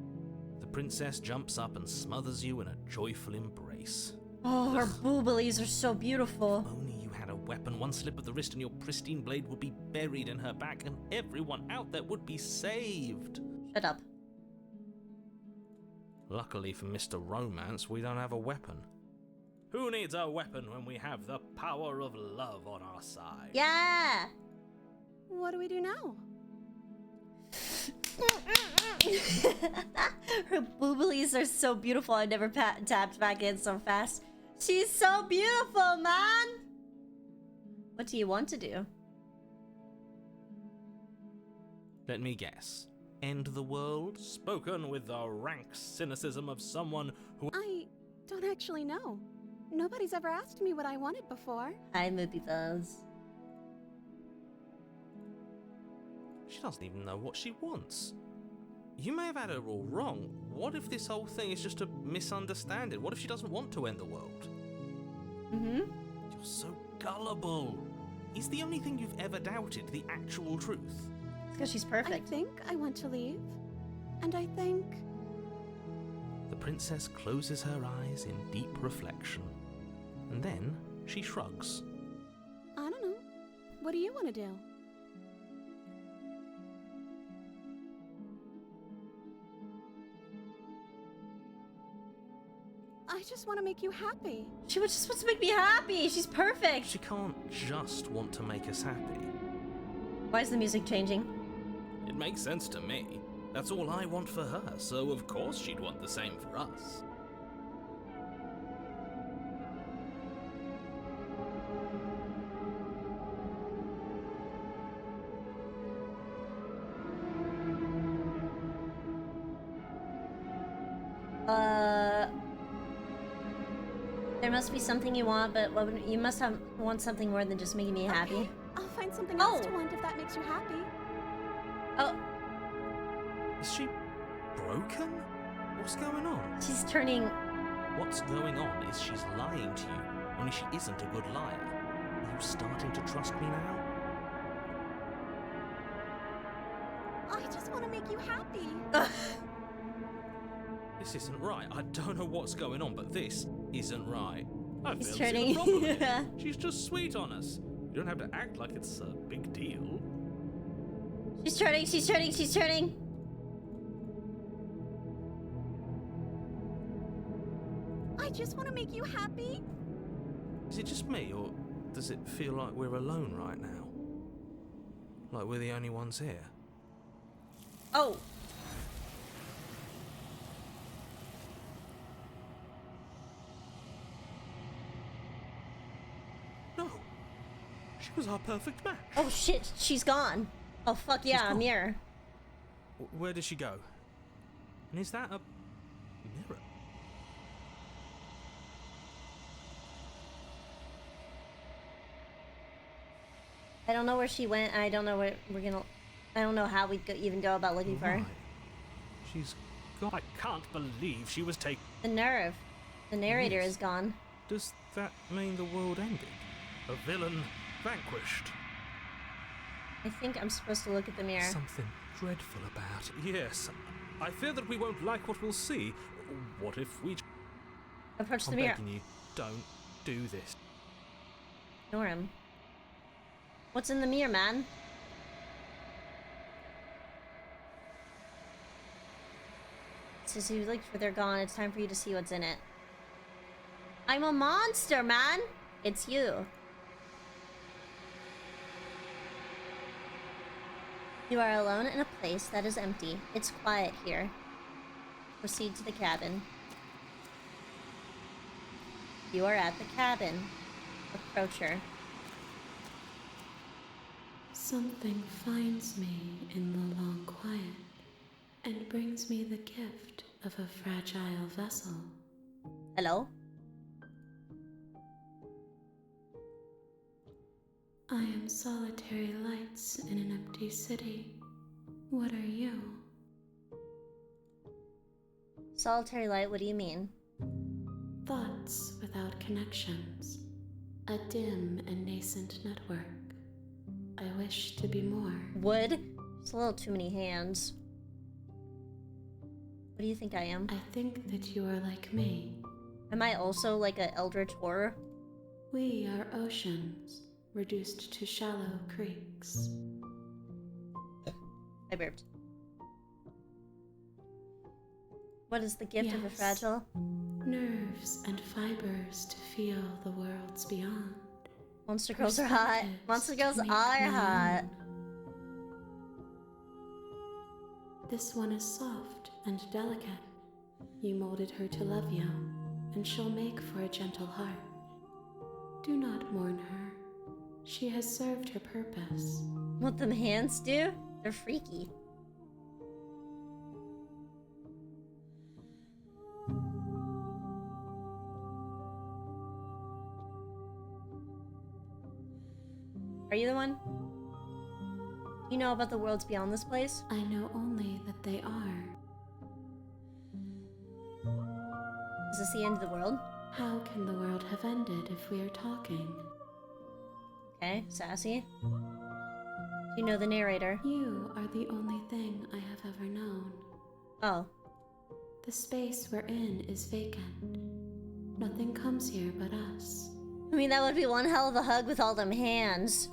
The princess jumps up and smothers you in a joyful embrace. Oh, her booblies are so beautiful. If only you had a weapon, one slip of the wrist and your pristine blade would be buried in her back and everyone out there would be saved. Shut up. Luckily for Mr. Romance, we don't have a weapon. Who needs a weapon when we have the power of love on our side? Yeah! What do we do now? Her booblies are so beautiful. I never tapped back in so fast. She's so beautiful, man! What do you want to do? Let me guess. End the world? Spoken with the rank cynicism of someone who... I don't actually know. Nobody's ever asked me what I wanted before. Hi, SpongeyBuns. She doesn't even know what she wants. You may have had her all wrong. What if this whole thing is just a misunderstanding? What if she doesn't want to end the world? Mm-hmm. You're so gullible. Is the only thing you've ever doubted the actual truth? It's because she's I perfect. think I want to leave. And I think... The princess closes her eyes in deep reflection. And then she shrugs. I don't know. What do you want to do? just want to make you happy. She was just supposed to make me happy. She's perfect. She can't just want to make us happy. Why is the music changing? It makes sense to me. That's all I want for her, so of course she'd want the same for us. There must be something you want, but you must want something more than just making me happy. Okay, I'll find something else to want if that makes you happy. Oh, Is she broken? What's going on? she's turning. What's going on is she's lying to you, only she isn't a good liar. Are you starting to trust me now? I just want to make you happy. This isn't right. I don't know what's going on, but this isn't right. I He's fail to see turning. the problem here. She's just sweet on us. You don't have to act like it's a big deal. She's turning. She's turning. She's turning. I just want to make you happy. Is it just me, or does it feel like we're alone right now? Like we're the only ones here? Oh. No. She was our perfect match. Oh shit, she's gone. Oh fuck yeah, a gone. mirror. Where did she go? And is that a mirror? I don't know where she went. I don't know where we're gonna. I don't know how we'd even go about looking for her. Right. She's gone. I can't believe she was taken. The nerve. The narrator Yes. is gone. Does that mean the world ended? A villain vanquished? I think I'm supposed to look at the mirror. Something dreadful about it. Yes. I fear that we won't like what we'll see. What if we... Approach the I'm mirror. begging you, don't do this. Ignore him. What's in the mirror, man? Says you looked for they're gone. It's time for you to see what's in it. I'm a monster, man. It's you. You are alone in a place that is empty. It's quiet here. Proceed to the cabin. You are at the cabin. Approach her. Something finds me in the long quiet and brings me the gift of a fragile vessel. Hello? I am solitary lights in an empty city. What are you? Solitary light, what do you mean? Thoughts without connections. A dim and nascent network. I wish to be more. Wood? It's a little too many hands. What do you think I am? I think that you are like me. Am I also like an eldritch horror? We are oceans, reduced to shallow creeks. I burped. What is the gift of a Yes. fragile? Nerves and fibers to feel the worlds beyond. Monster girls are hot. Perspectives Monster to girls make are my hot. own. This one is soft and delicate. You molded her to love you, and she'll make for a gentle heart. Do not mourn her. She has served her purpose. What them hands do? They're freaky. Are you the one? You know about the worlds beyond this place? I know only that they are. Is this the end of the world? How can the world have ended if we are talking? Okay, sassy. Do you know the narrator? You are the only thing I have ever known. Oh. The space we're in is vacant. Nothing comes here but us. I mean, that would be one hell of a hug with all them hands.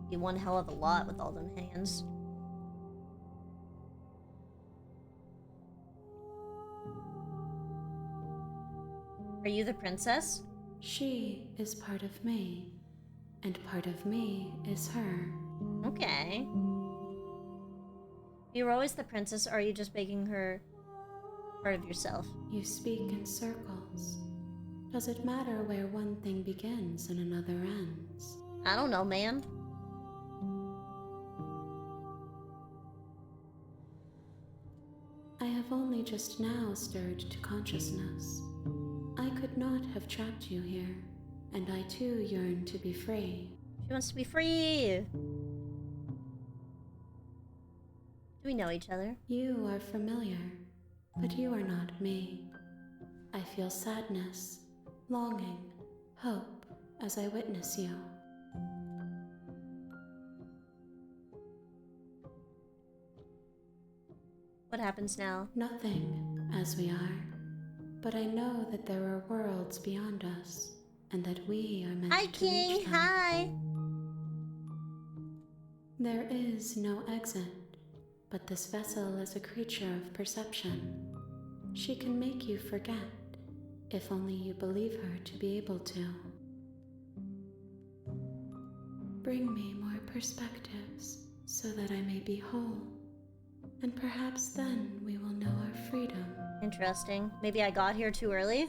Be one hell of a lot with all them hands. Are you the princess? She is part of me, and part of me is her. Okay. You're always the princess, or are you just making her part of yourself? You speak in circles. Does it matter where one thing begins and another ends? I don't know, man. I have only just now stirred to consciousness. I could not have trapped you here, and I too yearn to be free. She wants to be free. Do we know each other? You are familiar, but you are not me. I feel sadness, longing, hope as I witness you. What happens now? Nothing, as we are, but I know that there are worlds beyond us, and that we are meant Hi, to King. reach them. Hi. There is no exit, but this vessel is a creature of perception. She can make you forget, if only you believe her to be able to. Bring me more perspectives, so that I may be whole, and perhaps then we will know our freedom. Interesting. Maybe I got here too early?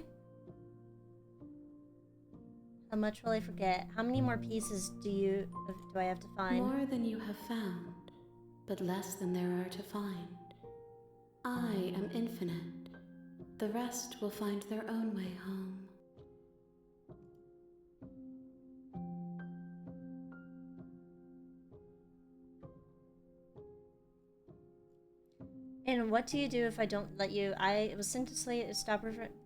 How much will I forget? How many more pieces do I have to find? More than you have found, but less than there are to find. I am infinite. The rest will find their own way home. And what do you do if I don't let you? I was sent to stop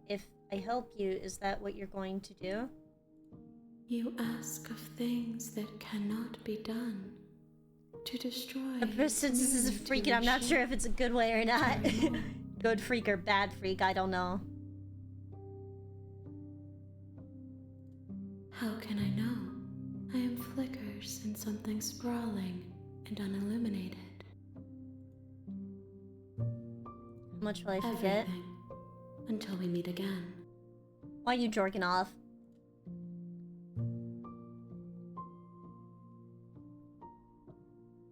if I help you. Is that what you're going to do? You ask of things that cannot be done. To destroy. The princess is merely to freaking. I'm not reshape, sure if it's a good way or not. to remove. Good freak or bad freak, I don't know. How can I know? I am flickers in something sprawling and unilluminated. How much will I forget? Everything. Until we meet again. Why are you jorking off?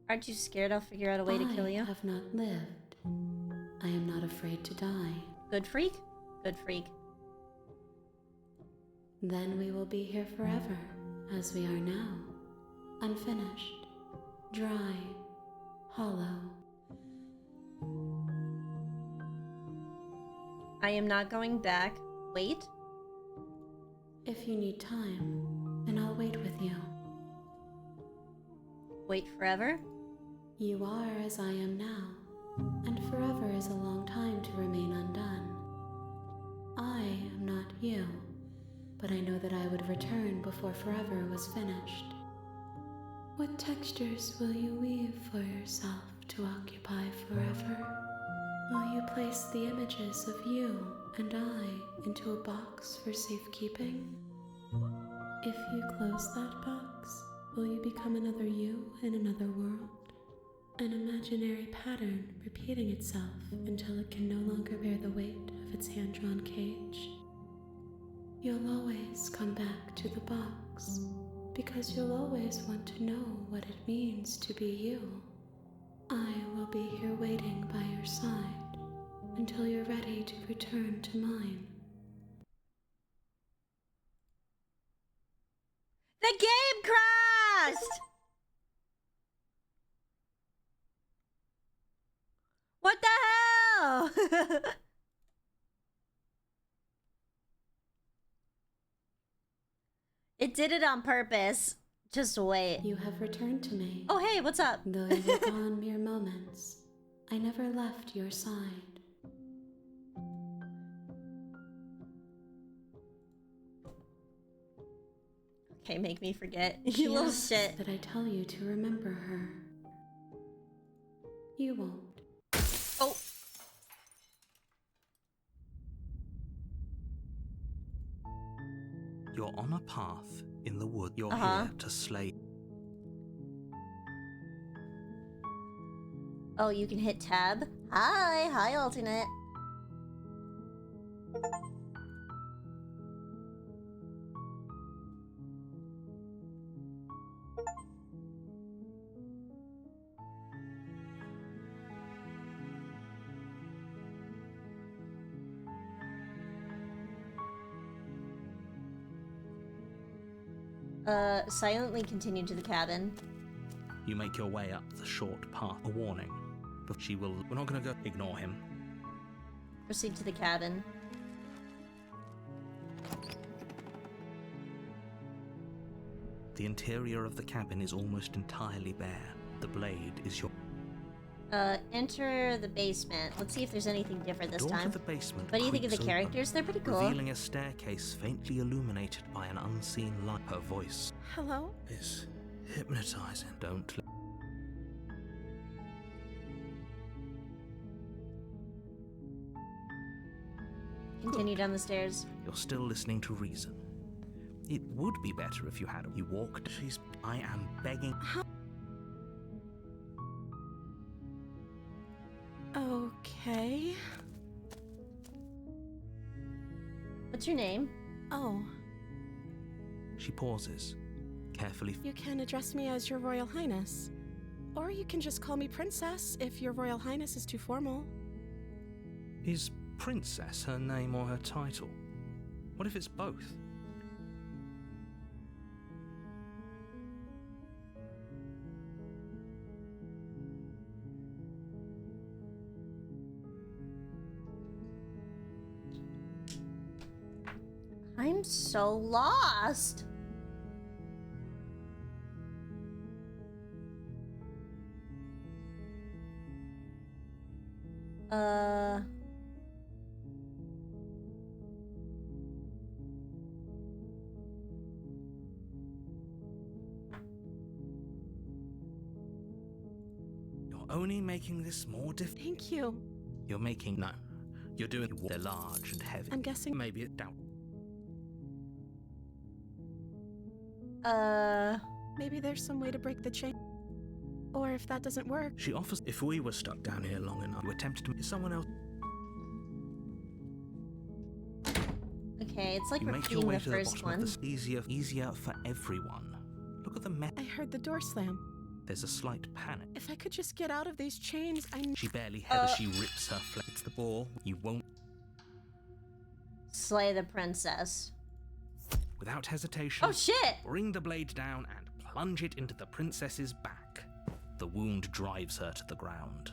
Aren't you scared I'll figure out a way to kill you? I have not lived. I am not afraid to die. Good freak? Good freak. Then we will be here forever, as we are now. Unfinished, dry, hollow. I am not going back. Wait. If you need time, then I'll wait with you. Wait forever? You are as I am now, and forever is a long time to remain undone. I am not you, but I know that I would return before forever was finished. What textures will you weave for yourself to occupy forever? Will you place the images of you and I into a box for safekeeping? If you close that box, will you become another you in another world? An imaginary pattern repeating itself until it can no longer bear the weight of its hand-drawn cage. You'll always come back to the box, because you'll always want to know what it means to be you. I will be here waiting by your side until you're ready to return to mine. The game crashed! What the hell? It did it on purpose. Just wait. You have returned to me. Oh, hey, what's up? Though you were gone mere moments, I never left your side. Okay, make me forget. She You little asks shit. that I tell you to remember her. You won't. Oh. You're on a path in the wood. You're Uh-huh. here to slay. Oh, you can hit tab. Hi, alternate. Silently continue to the cabin. You make your way up the short path. A warning. But she will... We're not gonna go... Ignore him. Proceed to the cabin. The interior of the cabin is almost entirely bare. The blade is your... Enter the basement. Let's see if there's anything different this Door time. to the basement What do you think of the creaks open, characters? They're pretty cool. revealing a staircase faintly illuminated by an unseen light. Her voice Hello? is hypnotizing. Don't... Continue down the stairs. You're still listening to reason. It would be better if you had... You walked... She's... I am begging... Okay. What's your name? Oh, She pauses, carefully... you can address me as Your Royal Highness. Or you can just call me Princess if Your Royal Highness is too formal. Is Princess her name or her title? What if it's both? I'm so lost. You're only making this more difficult. Thank you. You're making... No. You're doing... They're large and heavy. I'm guessing... Maybe it doubt. Maybe there's some way to break the chain. Or if that doesn't work... She offers... If we were stuck down here long enough, you attempted to... Someone else... Okay, it's like You make your repeating way the to the first bottom one. of the... Easier for everyone. Look at the mess. I heard the door slam. There's a slight panic. If I could just get out of these chains, She barely hears as she rips her flesh. It's the ball. You won't... Slay the princess. Without hesitation... Oh shit! Bring the blade down and plunge it into the princess's back. The wound drives her to the ground.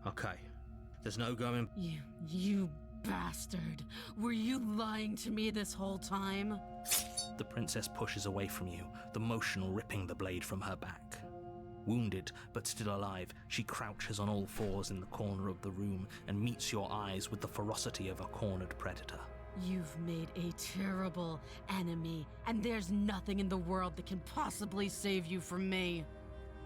Okay. There's no going... You bastard. Were you lying to me this whole time? The princess pushes away from you, the motion ripping the blade from her back. Wounded, but still alive, she crouches on all fours in the corner of the room and meets your eyes with the ferocity of a cornered predator. You've made a terrible enemy, and there's nothing in the world that can possibly save you from me.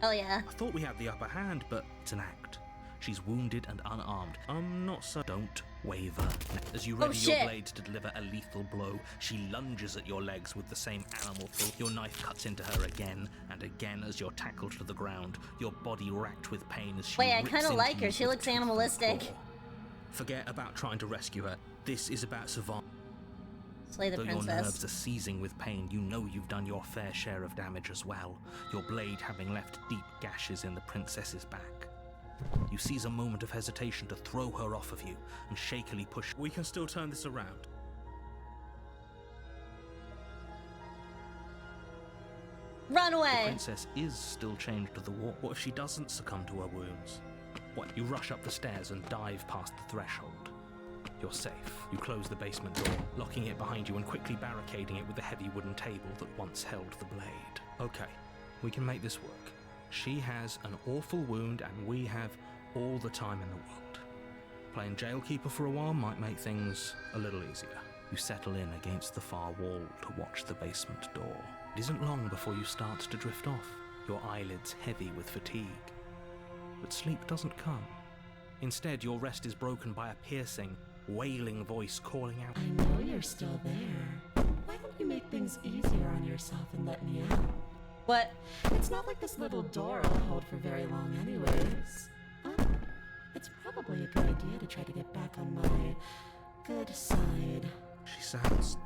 Oh yeah. I thought we had the upper hand, but it's an act. She's wounded and unarmed. Not so... Don't waver. As you ready your blade to deliver a lethal blow, she lunges at your legs with the same animal feel. Your knife cuts into her again and again as you're tackled to the ground, your body racked with pain as she Wait, I rips kinda into like her. you She with looks tooth and animalistic. claw. Forget about trying to rescue her. This is about survival. Slay the Though your nerves princess. are seizing with pain, you know you've done your fair share of damage as well, your blade having left deep gashes in the princess's back. You seize a moment of hesitation to throw her off of you and shakily push. We can still turn this around. Run The away! princess is still chained to the wall. What if she doesn't succumb to her wounds? What? You rush up the stairs and dive past the threshold. You're safe. You close the basement door, locking it behind you and quickly barricading it with the heavy wooden table that once held the blade. Okay, we can make this work. She has an awful wound and we have all the time in the world. Playing jailkeeper for a while might make things a little easier. You settle in against the far wall to watch the basement door. It isn't long before you start to drift off, your eyelids heavy with fatigue. But sleep doesn't come. Instead, your rest is broken by a piercing, wailing voice calling out, I know you're still there. Why don't you make things easier on yourself and let me out? What? It's not like this little door will hold for very long anyways. Oh, it's probably a good idea to try to get back on my good side. She sounds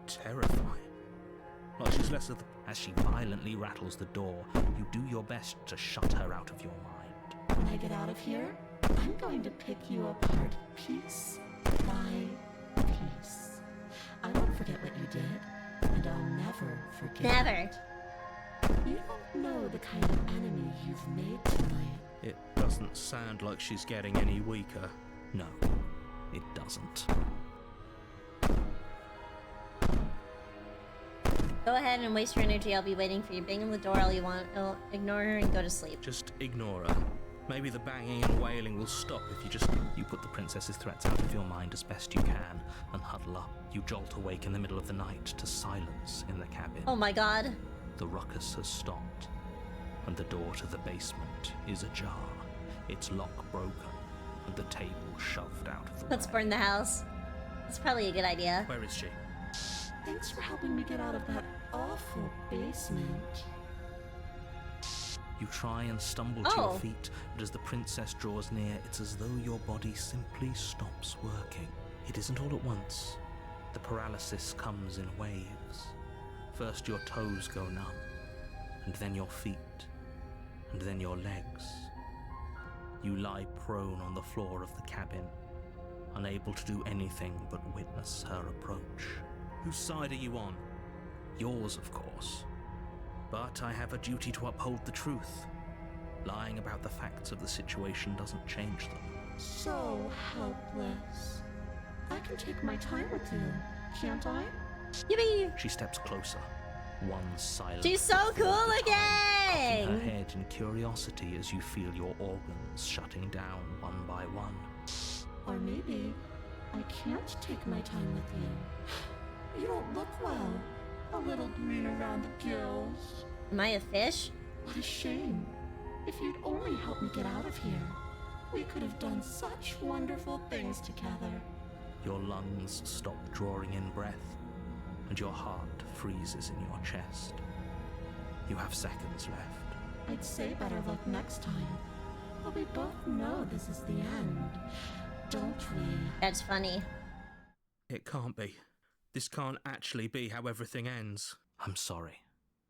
terrifying. Like she's less of the... As she violently rattles the door, you do your best to shut her out of your mind. When I get out of here, I'm going to pick you apart piece by piece. I won't forget what you did, and I'll never forget Never. You don't know the kind of enemy you've made tonight. It doesn't sound like she's getting any weaker. No, it doesn't. Go ahead and waste your energy. I'll be waiting for you. Bang on the door all you want. I'll ignore her and go to sleep. Just ignore her. Maybe the banging and wailing will stop if you put the princess's threats out of your mind as best you can and huddle up. You jolt awake in the middle of the night to silence in the cabin. Oh my god. The ruckus has stopped, and the door to the basement is ajar, its lock broken, and the table shoved out of the Let's way. burn the house. That's probably a good idea. Where is she? Thanks for helping me get out of that awful basement. You try and stumble to Oh. your feet, but as the princess draws near, it's as though your body simply stops working. It isn't all at once. The paralysis comes in waves. First your toes go numb, and then your feet, and then your legs. You lie prone on the floor of the cabin, unable to do anything but witness her approach. Whose side are you on? Yours, of course. But I have a duty to uphold the truth. Lying about the facts of the situation doesn't change them. So helpless. I can take my time with you, can't I? Yippee! She steps closer, one silent. She's so cool cocking her looking! head in curiosity as you feel your organs shutting down one by one. Or maybe I can't take my time with you. You don't look well. A little green around the gills. Am I a fish? What a shame. If you'd only helped me get out of here, we could have done such wonderful things together. Your lungs stop drawing in breath, and your heart freezes in your chest. You have seconds left. I'd say better luck next time. But we both know this is the end, don't we? That's funny. It can't be. This can't actually be how everything ends. I'm sorry,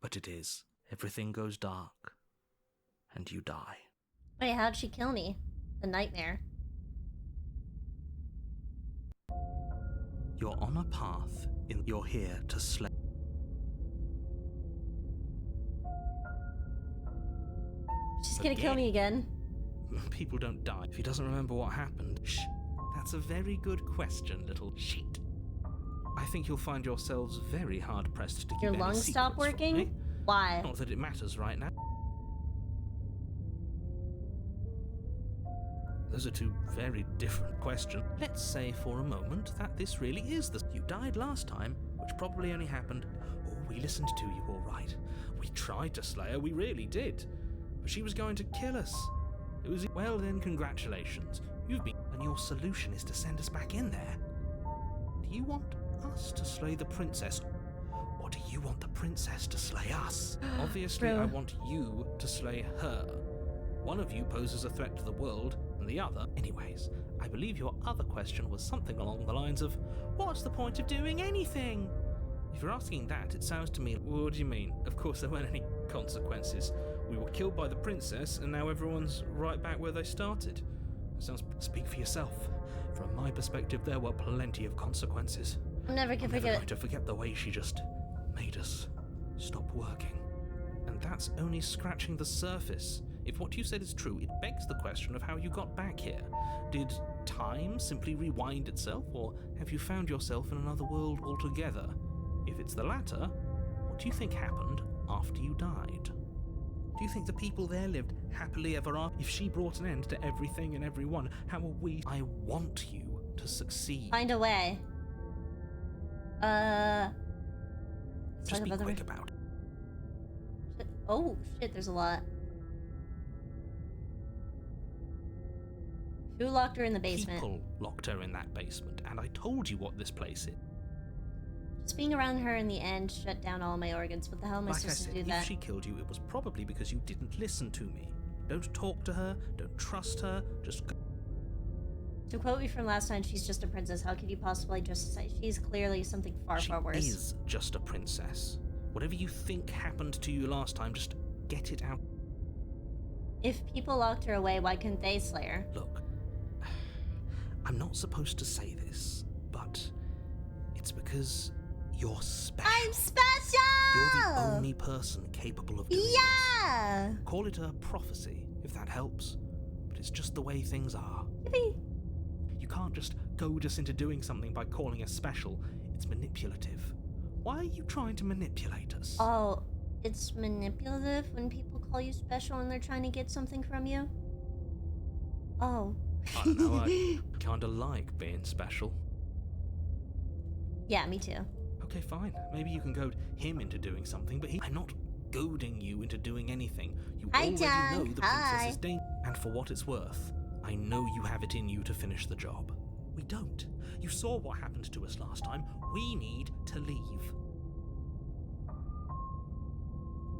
but it is. Everything goes dark, and you die. Wait, how'd she kill me? The nightmare. You're on a path. You're here to slay. She's gonna kill me again. People don't die if he doesn't remember what happened. Shh. That's a very good question, little shit. I think you'll find yourselves very hard-pressed to keep Your any lungs stop secrets from me. working? Why? Not that it matters right now. Those are two very different questions. Let's say for a moment that this really is the... You died last time, which probably only happened... Oh, we listened to you all right. We tried to slay her, we really did. But she was going to kill us. It was... Well then, congratulations. You've been... And your solution is to send us back in there. Do you want us to slay the princess? Or do you want the princess to slay us? Obviously, Bro. I want you to slay her. One of you poses a threat to the world, and the other... Anyways, I believe your other question was something along the lines of, what's the point of doing anything? If you're asking that, it sounds to me... What do you mean? Of course there weren't any consequences. We were killed by the princess, and now everyone's right back where they started. Sounds... Speak for yourself. From my perspective, there were plenty of consequences. I'm never gonna I'm never forget going to forget the way she just made us stop working. And that's only scratching the surface. If what you said is true, it begs the question of how you got back here. Did time simply rewind itself, or have you found yourself in another world altogether? If it's the latter, what do you think happened after you died? Do you think the people there lived happily ever after? If she brought an end to everything and everyone, how are we? I want you to succeed. Find a way. Let's Just talk be about the- quick about it. Shit. Oh, shit, there's a lot. Who locked her in the basement? People locked her in that basement, and I told you what this place is. Just being around her in the end shut down all my organs. What the hell am I Like I supposed said, to do if that? she killed you, it was probably because you didn't listen to me. Don't talk to her, don't trust her, just go. To quote you from last time, she's just a princess. How could you possibly just say she's clearly something far, She far worse? is just a princess. Whatever you think happened to you last time, just get it out. If people locked her away, why couldn't they slay her? Look, I'm not supposed to say this, but it's because you're special. I'm special! You're the only person capable of doing Yeah! this. Call it a prophecy, if that helps. But it's just the way things are. Yippee. You can't just goad us into doing something by calling us special. It's manipulative. Why are you trying to manipulate us? Oh, it's manipulative when people call you special and they're trying to get something from you? Oh. I don't know, I kinda like being special. Yeah, me too. Okay, fine. Maybe you can goad him into doing something, but I'm not goading you into doing anything. You Hi, already John. know the Hi. princess is dangerous. And for what it's worth, I know you have it in you to finish the job. We don't. You saw what happened to us last time. We need to leave.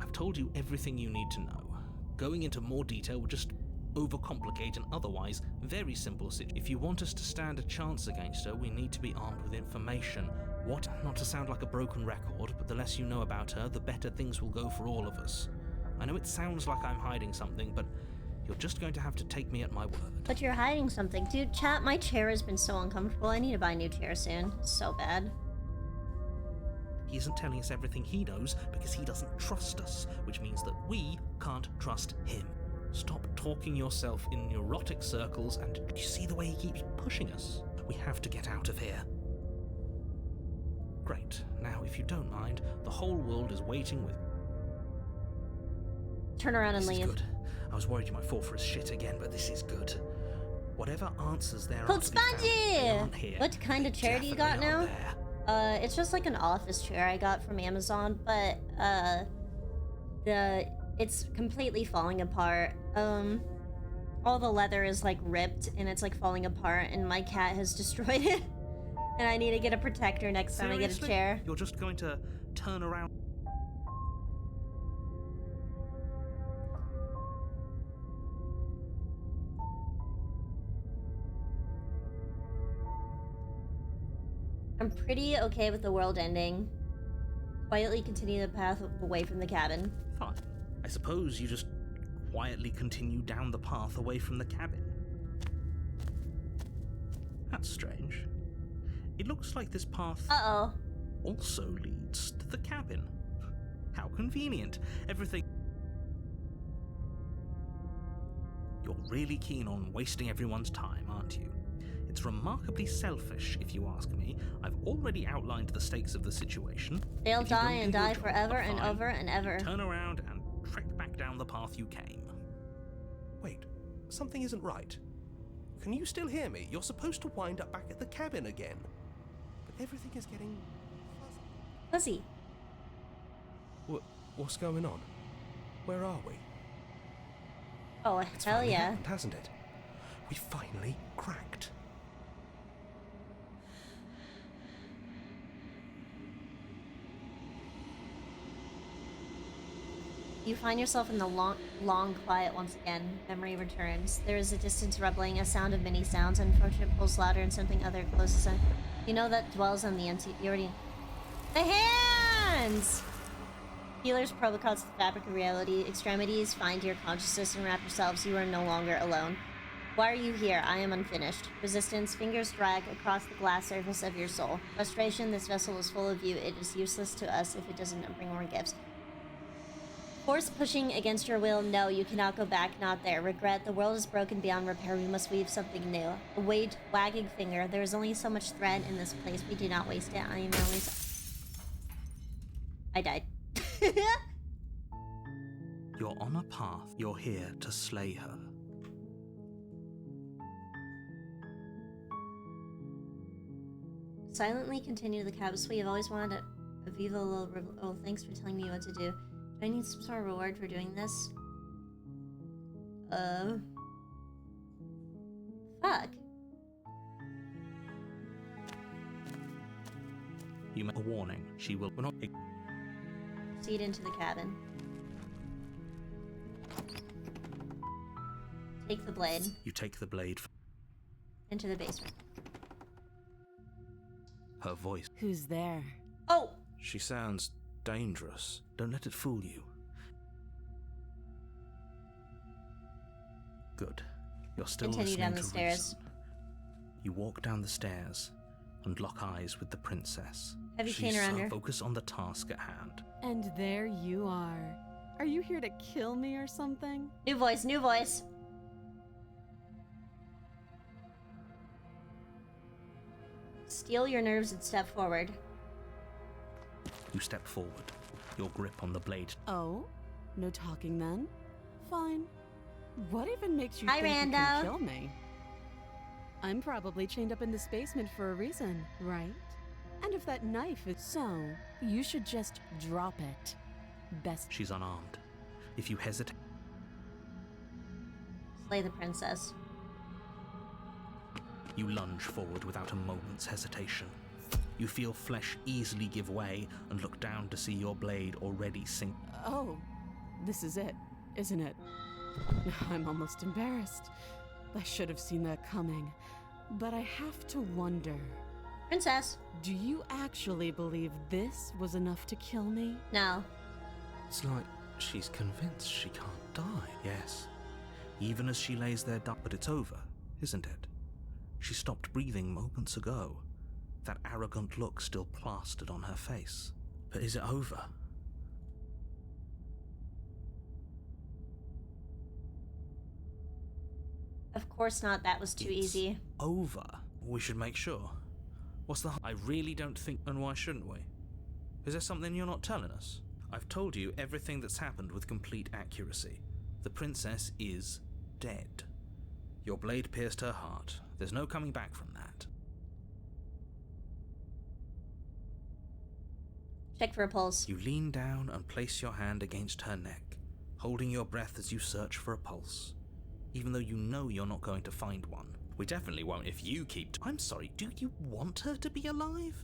I've told you everything you need to know. Going into more detail would just overcomplicate an otherwise very simple situation. If you want us to stand a chance against her, we need to be armed with information. What? Not to sound like a broken record, but the less you know about her, the better things will go for all of us. I know it sounds like I'm hiding something, but you're just going to have to take me at my word. But you're hiding something. Dude, chat, my chair has been so uncomfortable. I need to buy a new chair soon. So bad. He isn't telling us everything he knows because he doesn't trust us, which means that we can't trust him. Stop talking yourself in neurotic circles, and you see the way he keeps pushing us? We have to get out of here. Great. Now, if you don't mind, the whole world is waiting with... Turn around and This is leave. good. I was worried you might fall for his shit again, but this is good. Whatever answers there are Code to be found, they Spongy! aren't here. What kind of They chair do you got definitely now? aren't there. It's just like an office chair I got from Amazon, but, it's completely falling apart. All the leather is, like, ripped, and it's, like, falling apart, and my cat has destroyed it. And I need to get a protector next time I get a Seriously? chair. You're just going to turn around? I'm pretty okay with the world ending. Quietly continue the path away from the cabin. Fine. I suppose you just quietly continue down the path away from the cabin. That's strange. It looks like this path Uh-oh. also leads to the cabin. How convenient. Everything... You're really keen on wasting everyone's time, aren't you? It's remarkably selfish, if you ask me. I've already outlined the stakes of the situation. They'll If you die don't and do your die job, forever fine. and over and ever. Turn around and trek back down the path you came. Wait, something isn't right. Can you still hear me? You're supposed to wind up back at the cabin again. But everything is getting fuzzy. Fuzzy. What's going on? Where are we? Oh, It's hell finally yeah. happened, hasn't it? We finally cracked. You find yourself in the long quiet once again. Memory returns. There is a distant rumbling, a sound of many sounds. Unfortunate pulls louder and something other closes in. You know that dwells on the empty... You already... The hands! Healers probe across the fabric of reality. Extremities find your consciousness and wrap yourselves. You are no longer alone. Why are you here? I am unfinished. Resistance. Fingers drag across the glass surface of your soul. Frustration. This vessel is full of you. It is useless to us if it doesn't bring more gifts. Force pushing against your will. No, you cannot go back. Not there. Regret. The world is broken beyond repair. We must weave something new. A wagging finger. There is only so much thread in this place. We do not waste it. I am only I died. You're on a path. You're here to slay her. Silently continue the cab. Sweet, I've always wanted a Viva little... Oh, thanks for telling me what to do. Do I need some sort of reward for doing this? Fuck. You make a warning. She will not... Proceed into the cabin. Take the blade. You take the blade. Into the basement. Her voice. Who's there? Oh! She sounds dangerous. Don't let it fool you. Good. You're still Continue listening down the to stairs. reason. You walk down the stairs. and lock eyes with the princess. Heavy chain She's around so her. focused on the task at hand. And there you are. Are you here to kill me or something? New voice, new voice. Steel your nerves and step forward. You step forward, your grip on the blade. Oh? No talking then? Fine. What even makes you Hi, think you Rando. can kill me? I'm probably chained up in this basement for a reason, right? And if that knife is so, you should just drop it. Best. She's unarmed. If you hesitate, Slay the princess. you lunge forward without a moment's hesitation. You feel flesh easily give way and look down to see your blade already sink. Oh, this is it, isn't it? I'm almost embarrassed. I should have seen that coming. But I have to wonder, Princess. do you actually believe this was enough to kill me? No. It's like she's convinced she can't die. Yes. Even as she lays there, but it's over, isn't it? She stopped breathing moments ago. That arrogant look still plastered on her face. But is it over? Of course not, that was too It's easy. over. We should make sure. What's the... I really don't think... And why shouldn't we? Is there something you're not telling us? I've told you everything that's happened with complete accuracy. The princess is dead. Your blade pierced her heart. There's no coming back from that. Check for a pulse. You lean down and place your hand against her neck, holding your breath as you search for a pulse. Even though you know you're not going to find one. We definitely won't if you keep... I'm sorry, do you want her to be alive?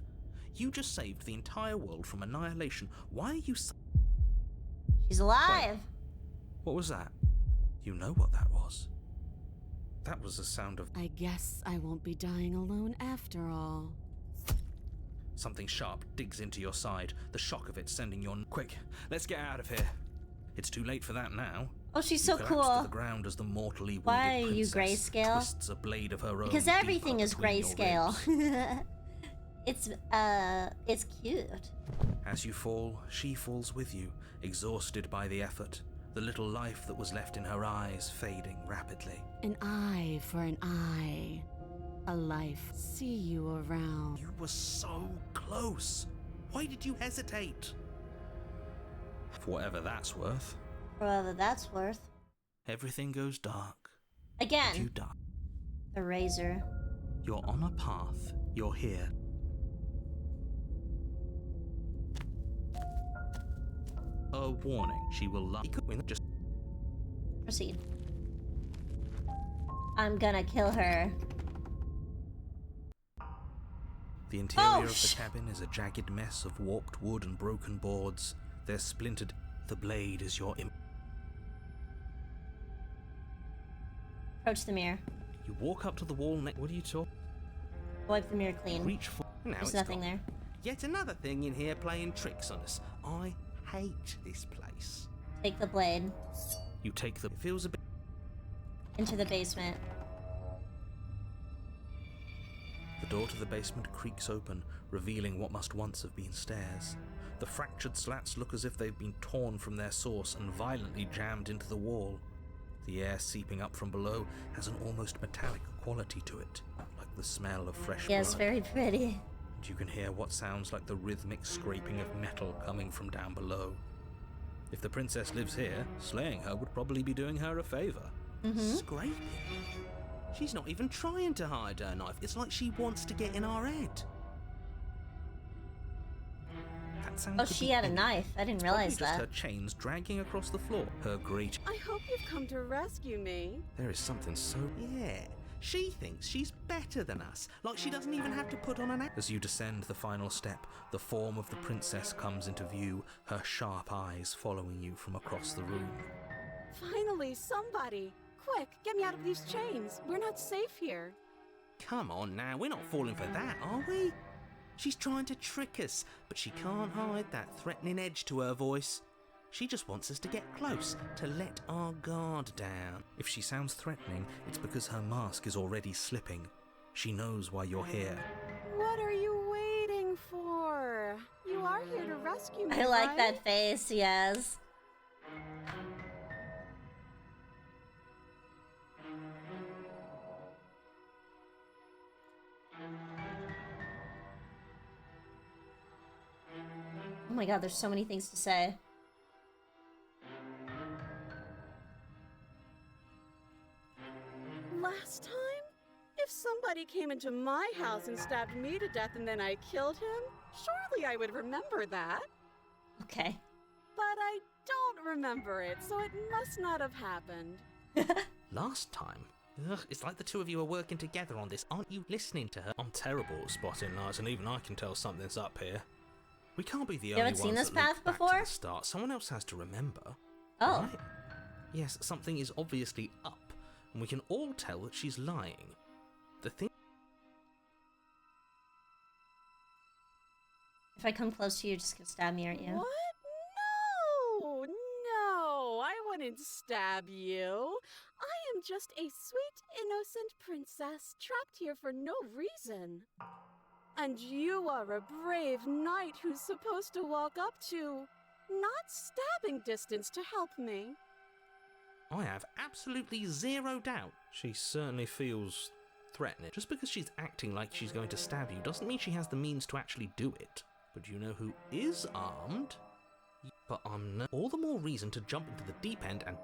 You just saved the entire world from annihilation. Why are you... She's alive! Wait, what was that? You know what that was. That was the sound of... I guess I won't be dying alone after all. Something sharp digs into your side, the shock of it sending your... Quick, let's get out of here. It's too late for that now. Oh, she's You so collapse to cool. the ground as the mortally wounded Why are you princess grayscale? twists a blade of her own Because deeper everything is between your grayscale. ribs. It's cute. As you fall, she falls with you, exhausted by the effort, the little life that was left in her eyes fading rapidly. An eye for an eye. A life. See you around. You were so close. Why did you hesitate? For whatever that's worth. Whatever that's worth. Everything goes dark. Again, You die. the razor. You're on a path. You're here. A warning. She will lie. Just Proceed. I'm gonna kill her. The interior Oh, of the cabin is a jagged mess of warped wood and broken boards. They're splintered. The blade is your Approach the mirror. You walk up to the wall next. What are you talking? Wipe the mirror clean. Reach for. Now There's it's nothing gone. there. Yet another thing in here playing tricks on us. I hate this place. Take the blade. You take the. It feels a bit. Into the basement. The door to the basement creaks open, revealing what must once have been stairs. The fractured slats look as if they've been torn from their source and violently jammed into the wall. The air seeping up from below has an almost metallic quality to it, like the smell of fresh Yes, blood. very pretty. And you can hear what sounds like the rhythmic scraping of metal coming from down below. If the princess lives here, slaying her would probably be doing her a favor. Scraping. She's not even trying to hide her knife. It's like she wants to get in our head. That sound Oh, could she be had a any- knife. I didn't It's realize probably just that. her chains dragging across the floor. Her great. I hope you've come to rescue me. There is something so. Yeah. She thinks she's better than us. Like she doesn't even have to put on an act. As you descend the final step, the form of the princess comes into view, her sharp eyes following you from across the room. Finally, somebody. Quick, get me out of these chains. We're not safe here. Come on now, we're not falling for that, are we? She's trying to trick us, but she can't hide that threatening edge to her voice. She just wants us to get close, to let our guard down. If she sounds threatening, it's because her mask is already slipping. She knows why you're here. What are rescue me, I like right? that face, yes. Oh my god, there's so many things to say. Last time? If somebody came into my house and stabbed me to death and then I killed him, surely I would remember that. Okay. But I don't remember it, so it must not have happened. Last time? Ugh, it's like the two of you are working together on this. Aren't you listening to her? I'm terrible at spotting lights, and even I can tell something's up here. We can't be the only haven't ones seen this that path look back before? to the start. Someone else has to remember. Oh. Right? Yes, something is obviously up, and we can all tell that she's lying. The thing... If I come close to you, just gonna stab me, aren't you? What? No! No! I wouldn't stab you. I am just a sweet, innocent princess trapped here for no reason. And you are a brave knight who's supposed to walk up to, not stabbing distance to help me. I have absolutely zero doubt. She certainly feels threatening. Just because she's acting like she's going to stab you doesn't mean she has the means to actually do it. But you know who is armed? But I'm no... All the more reason to jump into the deep end and...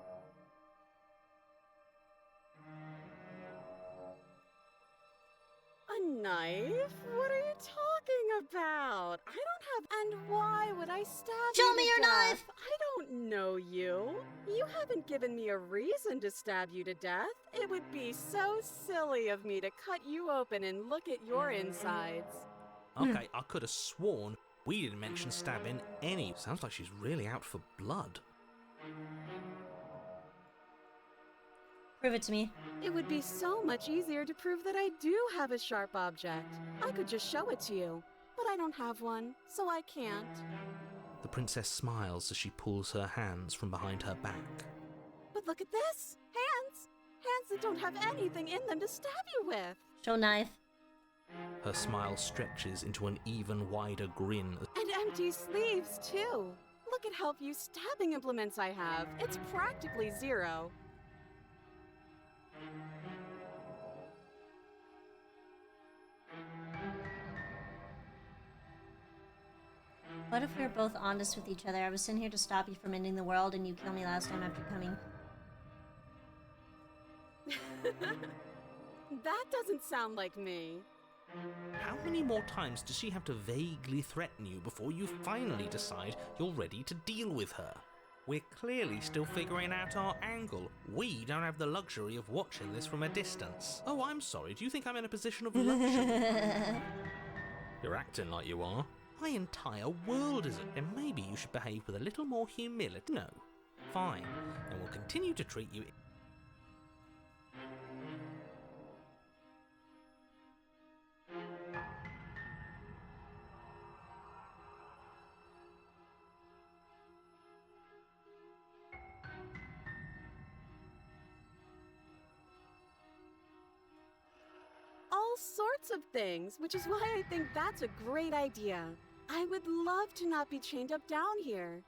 A knife? What are you talking about? I don't have... And why would I stab you Show me to your death? knife! I don't know you. You haven't given me a reason to stab you to death. It would be so silly of me to cut you open and look at your insides. Okay, I could have sworn we didn't mention stabbing any. Sounds like she's really out for blood. Prove it to me. It would be so much easier to prove that I do have a sharp object. I could just show it to you, but I don't have one, so I can't. The princess smiles as she pulls her hands from behind her back. But look at this! Hands! Hands that don't have anything in them to stab you with! Show knife. Her smile stretches into an even wider grin. And empty sleeves, too! Look at how few stabbing implements I have. It's practically zero. What if we were both honest with each other? I was sent here to stop you from ending the world, and you killed me last time after coming. That doesn't sound like me. How many more times does she have to vaguely threaten you before you finally decide you're ready to deal with her? We're clearly still figuring out our angle. We don't have the luxury of watching this from a distance. Oh, I'm sorry. Do you think I'm in a position of luxury? You're acting like you are. My entire world is it. And maybe you should behave with a little more humility. No. Fine. And we'll continue to treat you... All sorts of things, which is why I think that's a great idea. I would love to not be chained up down here.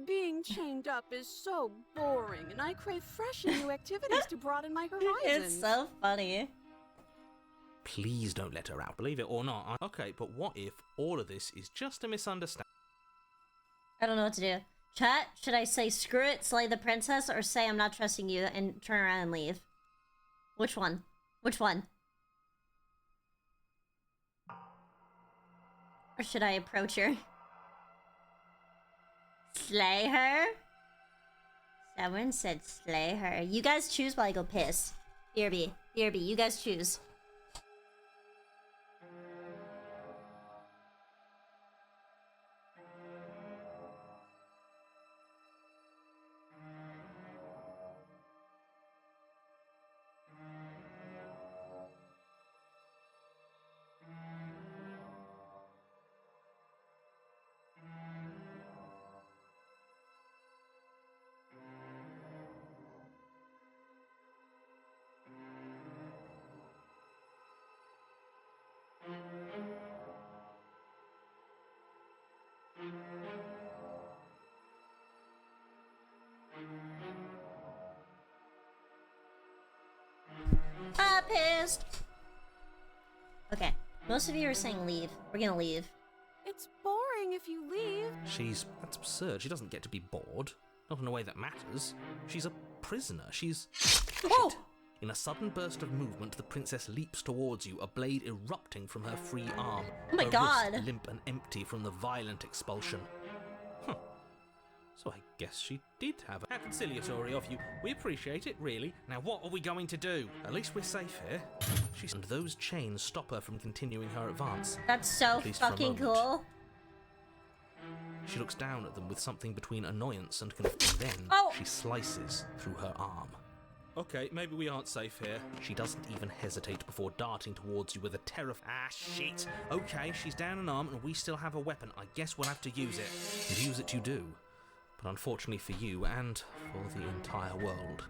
Being chained up is so boring, and I crave fresh and new activities to broaden my horizons. It's so funny. Please don't let her out. Believe it or not. Okay, but what if all of this is just a misunderstanding? I don't know what to do. Chat, should I say screw it, slay the princess, or say I'm not trusting you and turn around and leave? Which one? Which one? Or should I approach her? Slay her? Someone said slay her. You guys choose while I go piss. BRB. BRB, you guys choose. Ah, pissed. Okay, most of you are saying leave. We're gonna leave. It's boring if you leave. That's absurd. She doesn't get to be bored. Not in a way that matters. She's a prisoner. She's... Oh! Shit. In a sudden burst of movement, the princess leaps towards you, a blade erupting from her free arm. Oh my her God. wrist limp and empty from the violent expulsion. Huh. So I guess she did have a... How conciliatory of you. We appreciate it, really. Now what are we going to do? At least we're safe here. And those chains stop her from continuing her advance. That's so At least for a fucking moment. cool. She looks down at them with something between annoyance and confusion. Then Oh! she slices through her arm. Okay, maybe we aren't safe here. She doesn't even hesitate before darting towards you with a Ah, shit. Okay, she's down an arm and we still have a weapon. I guess we'll have to use it. And use it you do. But unfortunately for you and for the entire world,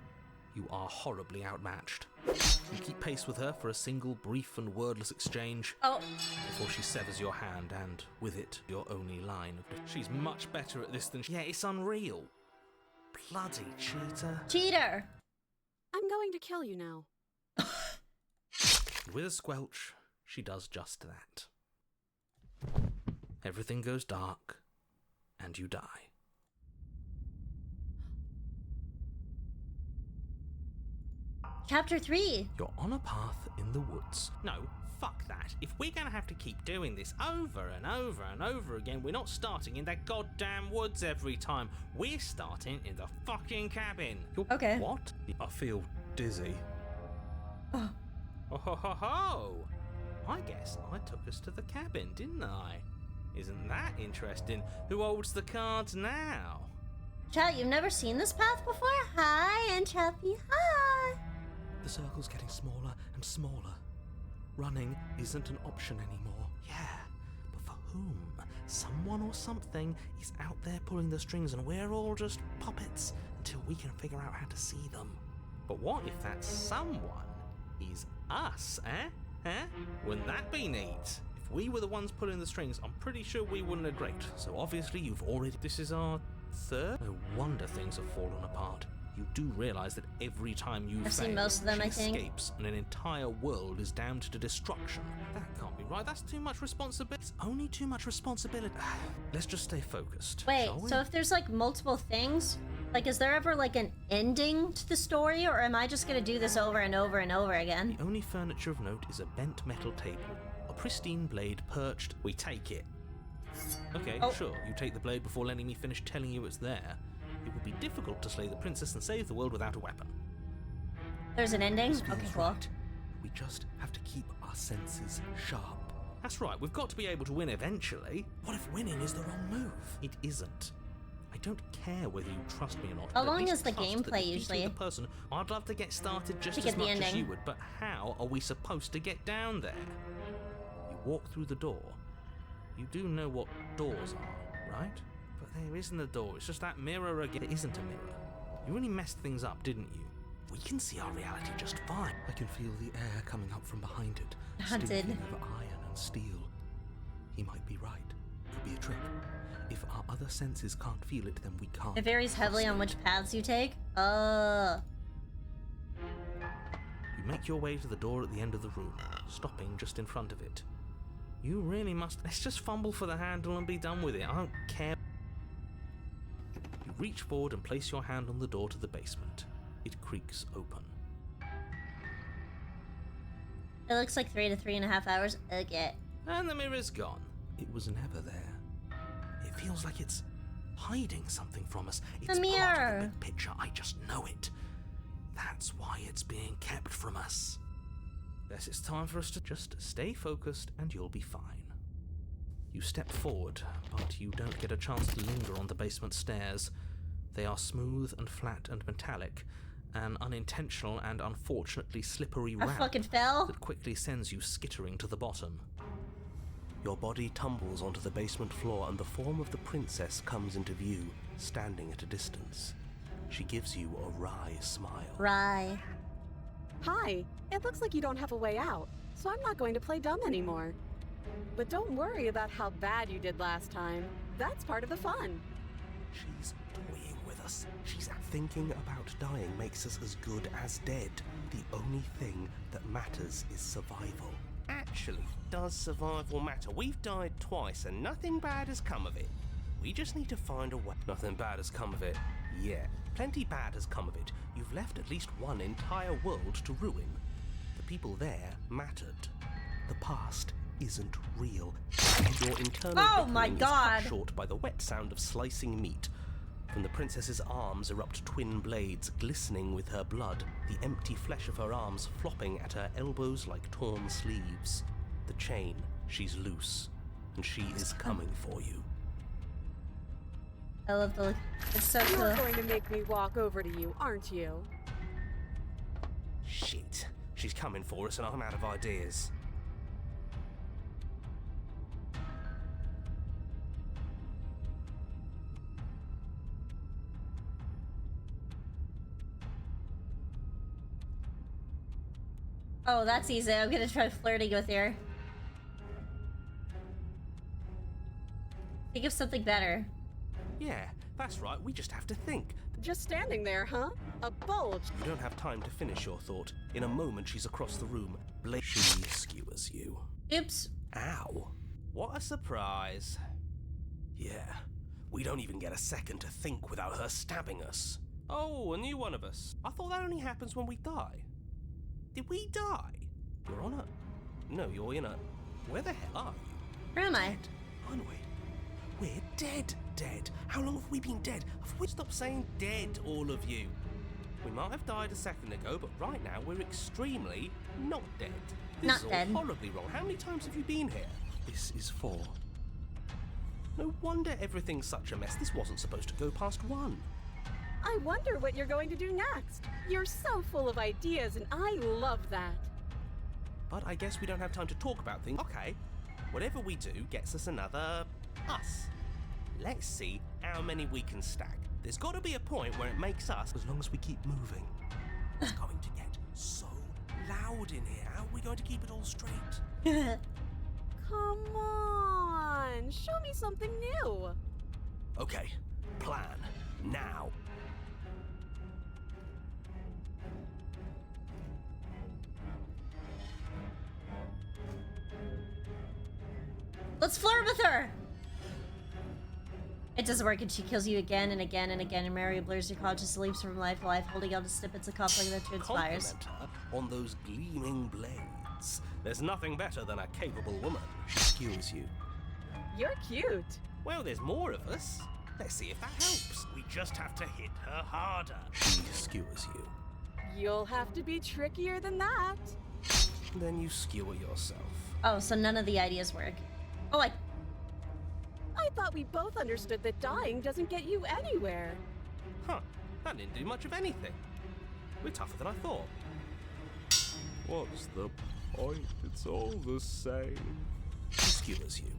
you are horribly outmatched. You keep pace with her for a single brief and wordless exchange Oh, before she severs your hand and, with it, your only line of... She's much better at this than... Yeah, it's unreal. Bloody cheater. cheater. I'm going to kill you now. With a squelch, she does just that. Everything goes dark, and you die. Chapter 3. You're on a path in the woods. No, fuck that. If we're gonna have to keep doing this over and over and over again, we're not starting in that goddamn woods every time. We're starting in the fucking cabin. Okay. What? I feel dizzy. Oh. Oh ho ho ho! I guess I took us to the cabin, didn't I? Isn't that interesting? Who holds the cards now? Chat, you've never seen this path before? Hi, Entropy. Hi. The circle's getting smaller and smaller. Running isn't an option anymore. Yeah, but for whom? Someone or something is out there pulling the strings and we're all just puppets until we can figure out how to see them. But what if that someone is us, eh? Wouldn't that be neat? If we were the ones pulling the strings, I'm pretty sure we wouldn't agree. So obviously you've already... This is our third? No wonder things have fallen apart. You do realise that every time you I've fail, seen most of them, she I think. escapes and an entire world is damned to destruction. That can't be right. That's too much responsibility. It's only too much responsibility. Let's just stay focused. Wait, shall we? so if there's like multiple things, like is there ever like an ending to the story, or am I just gonna do this over and over and over again? The only furniture of note is a bent metal table. A pristine blade perched. We take it. Okay, Oh. sure. You take the blade before letting me finish telling you it's there. It would be difficult to slay the princess and save the world without a weapon. There's an ending? This feels Okay, cool. right. We just have to keep our senses sharp. That's right, we've got to be able to win eventually. What if winning is the wrong move? It isn't. I don't care whether you trust me or not. How but at long least is the trust that gameplay defeating usually? The person, I'd love to get started just To as get the much as ending. you would, but how are we supposed to get down there? You walk through the door. You do know what doors are, right? But there isn't a door, it's just that mirror again. It isn't a mirror. You really messed things up, didn't you? We can see our reality just fine. I can feel the air coming up from behind it, Hunted. stinking of iron and steel. He might be right. Could be a trick. If our other senses can't feel it, then we can't. It varies heavily trust on it. which paths you take. You make your way to the door at the end of the room, stopping just in front of it. You really must... Let's just fumble for the handle and be done with it. I don't care. You reach forward and place your hand on the door to the basement. It creaks open. It looks like 3 to 3.5 hours. Okay. And the mirror's gone. It was never there. It feels like it's hiding something from us. It's part of mirror. the big picture. I just know it. That's why it's being kept from us. Guess it's time for us to just stay focused and you'll be fine. You step forward, but you don't get a chance to linger on the basement stairs. They are smooth and flat and metallic, an unintentional and unfortunately slippery I ramp fucking fell. that quickly sends you skittering to the bottom. Your body tumbles onto the basement floor and the form of the princess comes into view, standing at a distance. She gives you a wry smile. Rye. Hi, it looks like you don't have a way out, so I'm not going to play dumb anymore. But don't worry about how bad you did last time. That's part of the fun. She's toying with us. She's thinking about dying makes us as good as dead. The only thing that matters is survival. Actually, does survival matter? We've died twice and nothing bad has come of it. We just need to find a way. Nothing bad has come of it. Yeah, plenty bad has come of it. You've left at least one entire world to ruin. The people there mattered. The past isn't real. Your internal Oh my bickering is God. cut short by the wet sound of slicing meat. From the princess's arms erupt twin blades glistening with her blood, the empty flesh of her arms flopping at her elbows like torn sleeves. The chain, she's loose, and she is coming for you. I love the look. It's so You're cool. going to make me walk over to you, aren't you? Shit, she's coming for us and I'm out of ideas. Oh, that's easy. I'm gonna try flirting with her. Think of something better. Yeah, that's right, we just have to think. Just standing there, huh? A bulge. You don't have time to finish your thought. In a moment, she's across the room. She skewers you. Oops. Ow. What a surprise. Yeah, we don't even get a second to think without her stabbing us. Oh, a new one of us. I thought that only happens when we die. Did we die? You're on a... No, you're in a... Where the hell are you? Where am I? Dead, aren't we? We're dead. Dead. How long have we been dead? Have we stopped saying dead, all of you? We might have died a second ago, but right now we're extremely not dead. This Not is all dead. horribly wrong. How many times have you been here? This is 4. No wonder everything's such a mess. This wasn't supposed to go past 1. I wonder what you're going to do next. You're so full of ideas, and I love that. But I guess we don't have time to talk about things. Okay, whatever we do gets us another us. Let's see how many we can stack. There's got to be a point where it makes us, as long as we keep moving. It's going to get so loud in here. How are we going to keep it all straight? Come on, show me something new. Okay, plan now. Let's flirt with her! It doesn't work and she kills you again and again and again, and Mary blurs your conscious leaps from life to life, holding on to snippets of conflict that transpires. Compliment her on those gleaming blades. There's nothing better than a capable woman. She skewers you. You're cute. Well, there's more of us. Let's see if that helps. We just have to hit her harder. She skewers you. You'll have to be trickier than that. Then you skewer yourself. Oh, so none of the ideas work. Oh, I thought we both understood that dying doesn't get you anywhere. Huh, that didn't do much of anything. We're tougher than I thought. What's the point? It's all the same. She skewers you.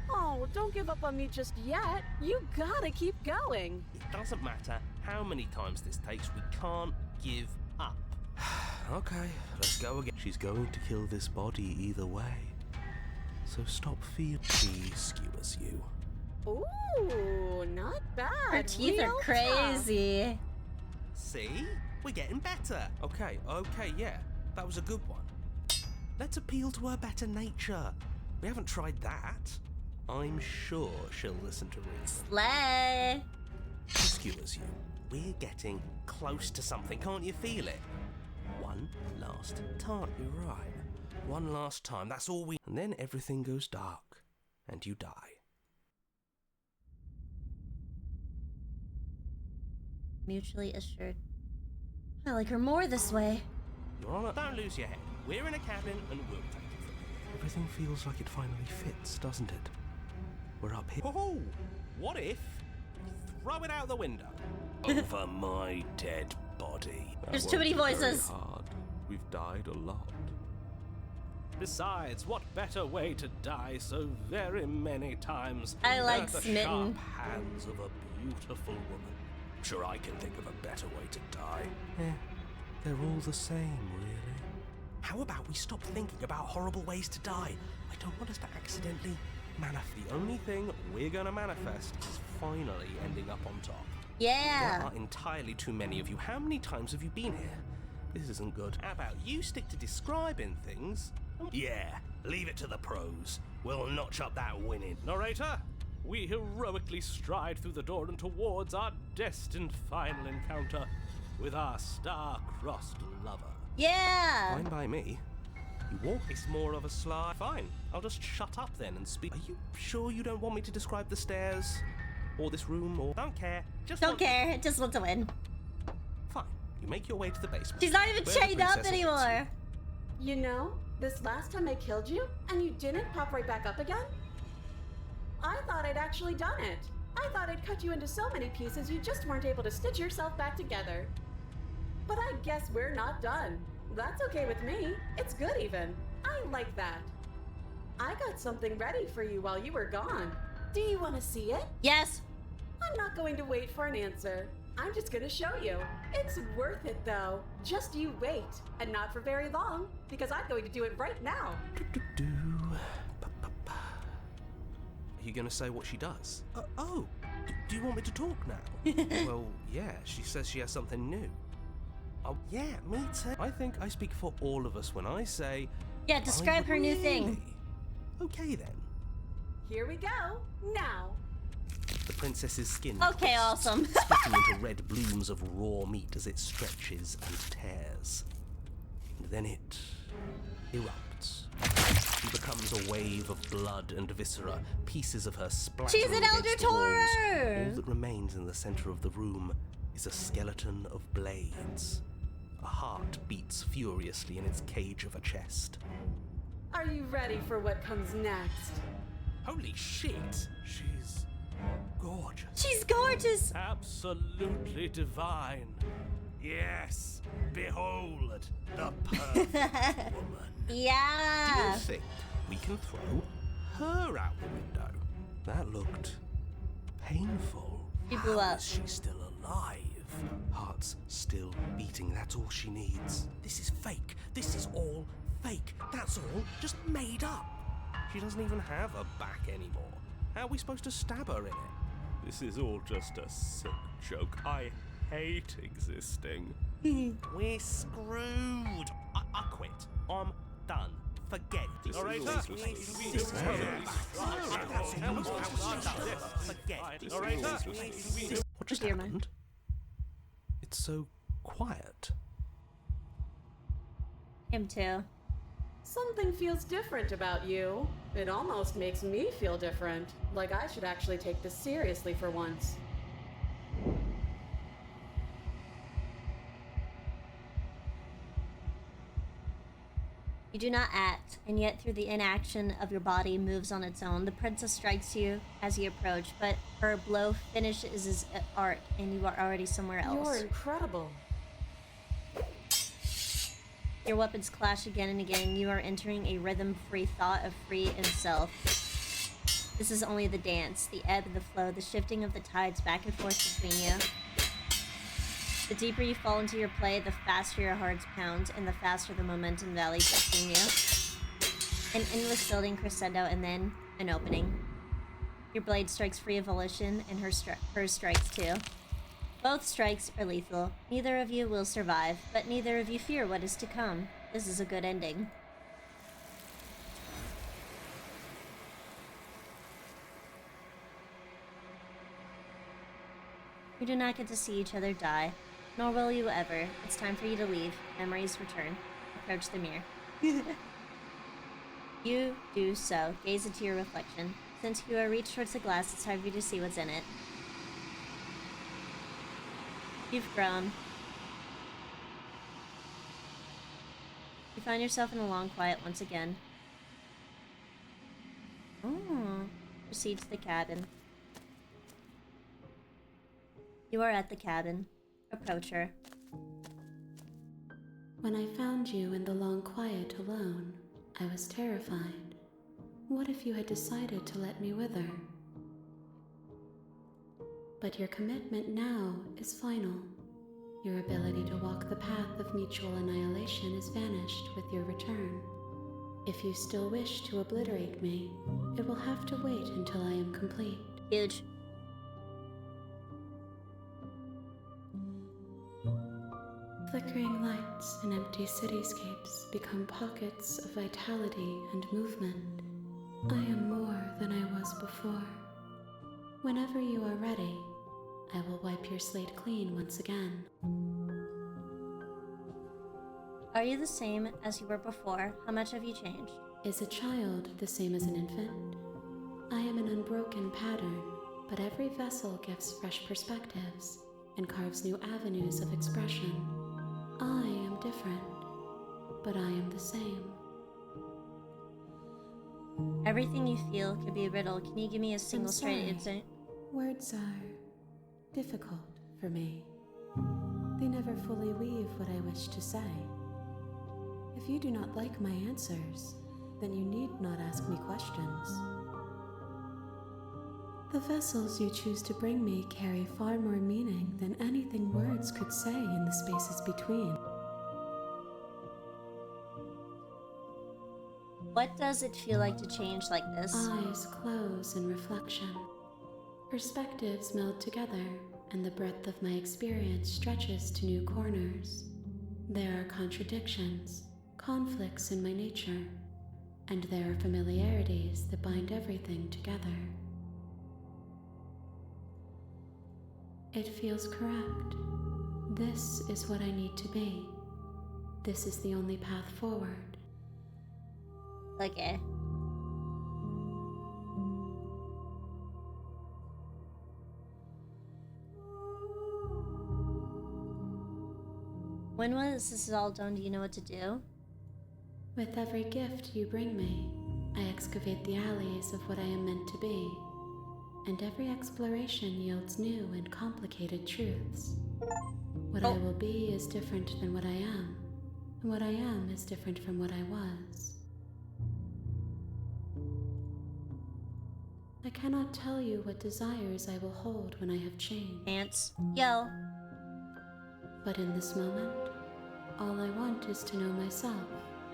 Oh, don't give up on me just yet. You gotta keep going. It doesn't matter how many times this takes, we can't give up. Okay, let's go again. She's going to kill this body either way. So stop feeling. She skewers you. Ooh, not bad. her teeth are Real crazy. See? We're getting better. Okay, yeah. That was a good one. Let's appeal to her better nature. We haven't tried that. I'm sure she'll listen to reason. Slay. She skewers you. We're getting close to something. Can't you feel it? One last time. You're right. One last time. That's all we... And then everything goes dark. And you die. Mutually assured. I like her more this way. Your Honor, don't lose your head. We're in a cabin and we'll take it from here. Everything feels like it finally fits, doesn't it? We're up here. Oh, what if we throw it out the window? Over my dead body. There's too many voices. Hard. We've died a lot. Besides, what better way to die so very many times I than like at the Smitten. sharp hands of a beautiful woman? Sure, I can think of a better way to die. Yeah, they're all the same, really. How about we stop thinking about horrible ways to die? I don't want us to accidentally The only thing we're gonna manifest is finally ending up on top. Yeah. There are entirely too many of you. How many times have you been here? This isn't good. How about you stick to describing things? Yeah, leave it to the pros. We'll notch up that winning. Narrator, we heroically stride through the door and towards our destined final encounter with our star-crossed lover. Yeah. Fine by me. You walk, it's more of a slide. Fine, I'll just shut up then and speak. Are you sure you don't want me to describe the stairs? Or this room, or... Don't care. Just Don't care. Just want to win. Fine. You make your way to the basement. She's not even where the chained up princess awaits anymore. You know, this last time I killed you, and you didn't pop right back up again? I thought I'd actually done it. I thought I'd cut you into so many pieces you just weren't able to stitch yourself back together. But I guess we're not done. That's okay with me. It's good even. I like that. I got something ready for you while you were gone. Do you want to see it? Yes. I'm not going to wait for an answer. I'm just going to show you. It's worth it though. Just you wait. And not for very long, because I'm going to do it right now. Are you gonna say what she does? Do you want me to talk now? Well, yeah, she says she has something new. Oh, yeah, me too. I think I speak for all of us when I say... Yeah, describe her new thing. Really? Okay then. Here we go. Now. The princess's skin Okay, twists, awesome. splitting into red blooms of raw meat as it stretches and tears. And then it erupts. She becomes a wave of blood and viscera, pieces of her splattering She's an Elder against the walls. Taurer! All that remains in the center of the room is a skeleton of blades. A heart beats furiously in its cage of a chest. Are you ready for what comes next? Holy shit! She's gorgeous. She's gorgeous. Absolutely divine. Yes, behold the perfect woman. Do Yeah. you think we can throw her out the window? That looked painful. She blew How up. is she still alive? Heart's still beating, that's all she needs. This is fake. This is all fake. That's all just made up. She doesn't even have a back anymore. How are we supposed to stab her in it? This is all just a sick joke. I hate existing. We're screwed. I quit. I'm done. Forget it. Narrator, What just Dear man. happened? It's so quiet. Him too. Something feels different about you. It almost makes me feel different. Like I should actually take this seriously for once. You do not act, and yet through the inaction of your body moves on its own. The princess strikes you as you approach, but her blow finishes his art, and you are already somewhere else. You're incredible. Your weapons clash again and again. You are entering a rhythm-free thought of free and self. This is only the dance, the ebb and the flow, the shifting of the tides back and forth between you. The deeper you fall into your play, the faster your hearts pound, and the faster the momentum valleys between you. An endless building crescendo, and then an opening. Your blade strikes free of volition, and hers strikes too. Both strikes are lethal. Neither of you will survive, but neither of you fear what is to come. This is a good ending. You do not get to see each other die, nor will you ever. It's time for you to leave. Memories return. Approach the mirror. You do so. Gaze into your reflection. Since you are reached towards the glass, it's time for you to see what's in it. You've grown. You find yourself in a long quiet once again. Proceed to the cabin. You are at the cabin. Approach her. When I found you in the long quiet alone, I was terrified. What if you had decided to let me wither? But your commitment now is final. Your ability to walk the path of mutual annihilation is vanished with your return. If you still wish to obliterate me, it will have to wait until I am complete. Huge. Flickering lights in empty cityscapes become pockets of vitality and movement. I am more than I was before. Whenever you are ready, I will wipe your slate clean once again. Are you the same as you were before? How much have you changed? Is a child the same as an infant? I am an unbroken pattern, but every vessel gives fresh perspectives and carves new avenues of expression. I am different, but I am the same. Everything you feel could be a riddle. Can you give me a single straight sorry. answer? Words are difficult for me. They never fully weave what I wish to say. If you do not like my answers, then you need not ask me questions. The vessels you choose to bring me carry far more meaning than anything words could say in the spaces between. What does it feel like to change like this? Eyes close in reflection. Perspectives meld together, and the breadth of my experience stretches to new corners. There are contradictions, conflicts in my nature, and there are familiarities that bind everything together. It feels correct. This is what I need to be. This is the only path forward. Okay. When was this all done, do you know what to do? With every gift you bring me, I excavate the alleys of what I am meant to be, and every exploration yields new and complicated truths. What I will be is different than what I am, and what I am is different from what I was. I cannot tell you what desires I will hold when I have changed. Ants. Yo. But in this moment, all I want is to know myself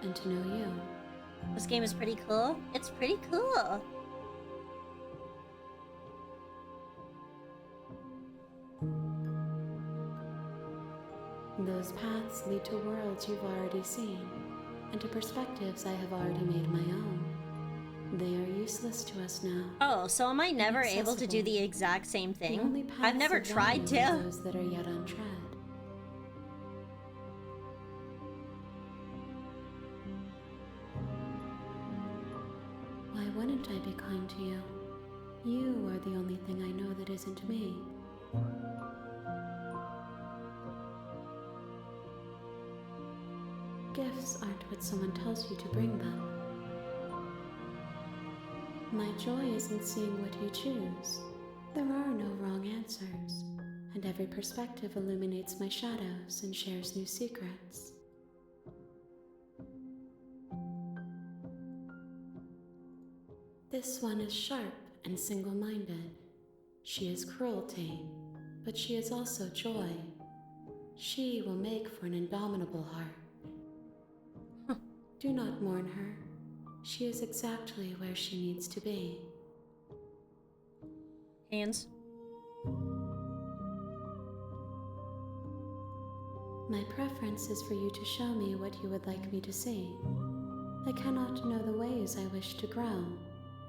and to know you. This game is pretty cool. It's pretty cool. Those paths lead to worlds you've already seen, and to perspectives I have already made my own. They are useless to us now. Oh, so am I never able to do the exact same The only thing? paths I've never of tried value are to. those that are yet untread. Why wouldn't I be kind to you? You are the only thing I know that isn't me. Gifts aren't what someone tells you to bring them. My joy is in seeing what you choose. There are no wrong answers, and every perspective illuminates my shadows and shares new secrets. This one is sharp and single-minded. She is cruelty, but she is also joy. She will make for an indomitable heart. Do not mourn her. She is exactly where she needs to be. Hands. My preference is for you to show me what you would like me to see. I cannot know the ways I wish to grow,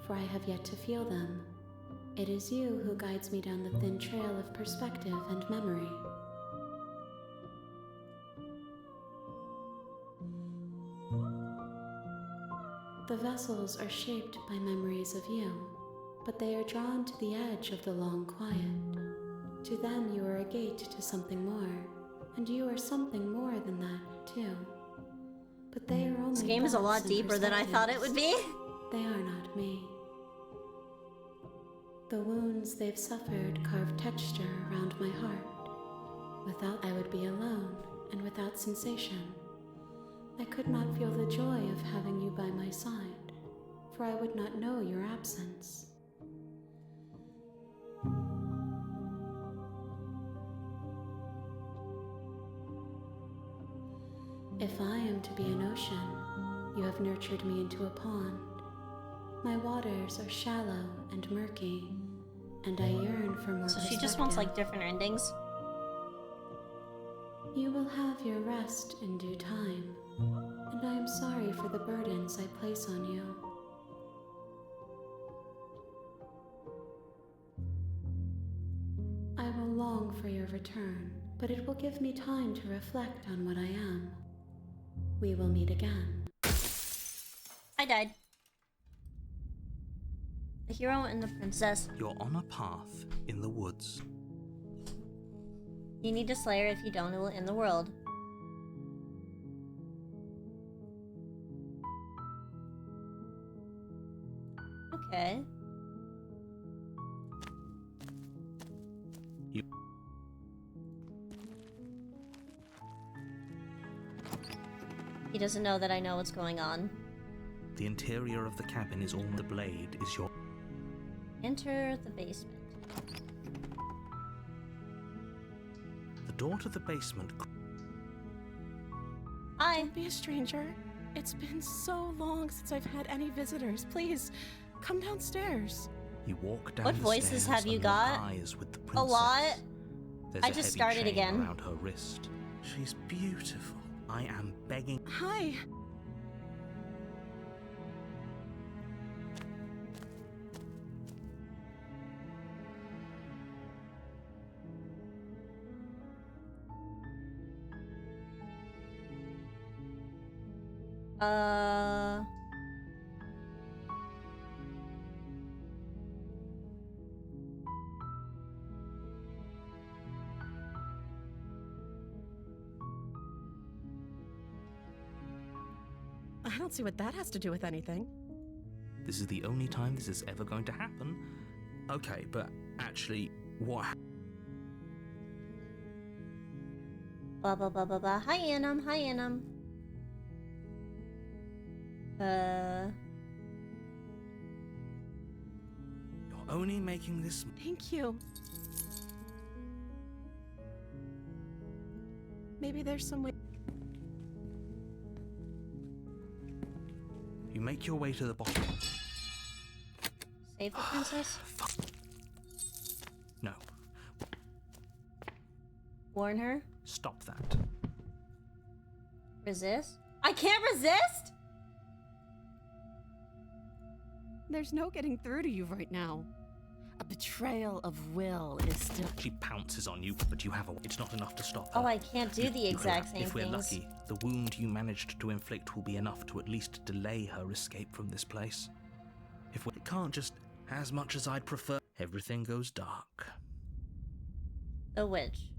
for I have yet to feel them. It is you who guides me down the thin trail of perspective and memory. The vessels are shaped by memories of you, but they are drawn to the edge of the long quiet. To them you are a gate to something more, and you are something more than that, too. But they are only This game is a lot thoughts and deeper than I thought it would be. They are not me. The wounds they've suffered carve texture around my heart. Without I would be alone, and without sensation. I could not feel the joy of having you by my side, for I would not know your absence. If I am to be an ocean, you have nurtured me into a pond. My waters are shallow and murky, and I yearn for more So she just wants like different endings. You will have your rest in due time, and I am sorry for the burdens I place on you. I will long for your return, but it will give me time to reflect on what I am. We will meet again. I died. The hero and the princess. You're on a path in the woods. You need to slay her. If you don't, it will end the world. Okay. He doesn't know that I know what's going on. The interior of the cabin is all the blade is your... Enter the basement. The door to the basement... Hi. Don't be a stranger. It's been so long since I've had any visitors. Please, come downstairs. You walk down What the voices stairs have you and got? lock eyes with the A princess. lot. There's I a just heavy started chain again. around her wrist. She's beautiful. I am begging... Hi. I don't see what that has to do with anything. This is the only time this is ever going to happen. Okay, but actually, what... Blah blah blah blah blah. Hi Annam. Hi Annam. You're only making this... Thank you. Maybe there's some way. You make your way to the bottom. Save the princess. Fuck. No, Warn her. stop that. Resist. I can't resist. There's no getting through to you right now. A betrayal of will is still. She pounces on you, but you have a... It's not enough to stop her. Oh, I can't do the exact same If we're things. lucky, the wound you managed to inflict will be enough to at least delay her escape from this place. If we can't just... As much as I'd prefer... Everything goes dark. The witch.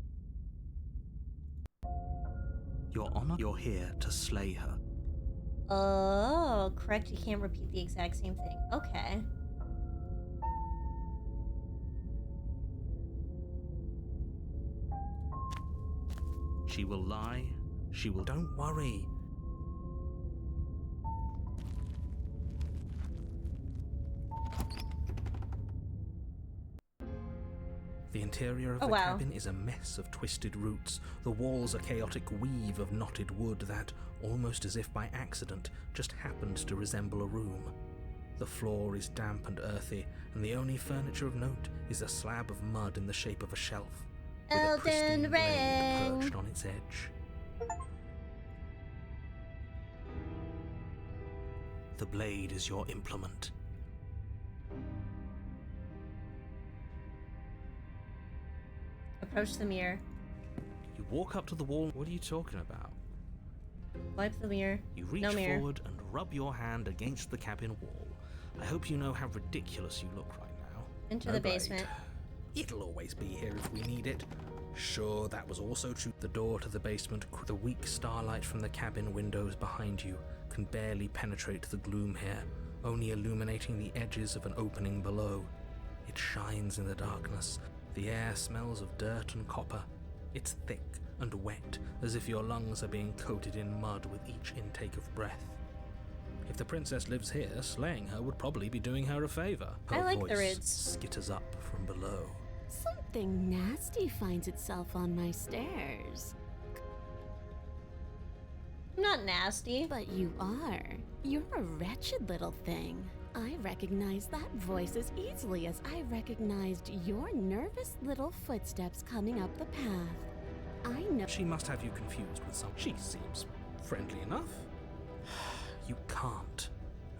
Your honor, you're here to slay her. Oh, correct. You can't repeat the exact same thing. Okay. She will lie. She will... Don't worry. The interior of Oh, the wow. cabin is a mess of twisted roots. The walls a chaotic weave of knotted wood that, almost as if by accident, just happened to resemble a room. The floor is damp and earthy, and the only furniture of note is a slab of mud in the shape of a shelf, with a pristine Elden blade Ring. perched on its edge. The blade is your implement. Approach the mirror. You walk up to the wall. What are you talking about? Wipe the mirror. You reach No mirror. forward and rub your hand against the cabin wall. I hope you know how ridiculous you look right now. Enter No the blade. basement. It'll always be here if we need it. Sure, that was also true. The door to the basement, the weak starlight from the cabin windows behind you, can barely penetrate the gloom here, only illuminating the edges of an opening below. It shines in the darkness. The air smells of dirt and copper. It's thick and wet, as if your lungs are being coated in mud with each intake of breath. If the princess lives here, slaying her would probably be doing her a favor. Her I like the voice Ritz. skitters up from below. Something nasty finds itself on my stairs. I'm not nasty. But you are. You're a wretched little thing. I recognize that voice as easily as I recognized your nervous little footsteps coming up the path. I know. She must have you confused with some. She seems friendly enough. You can't.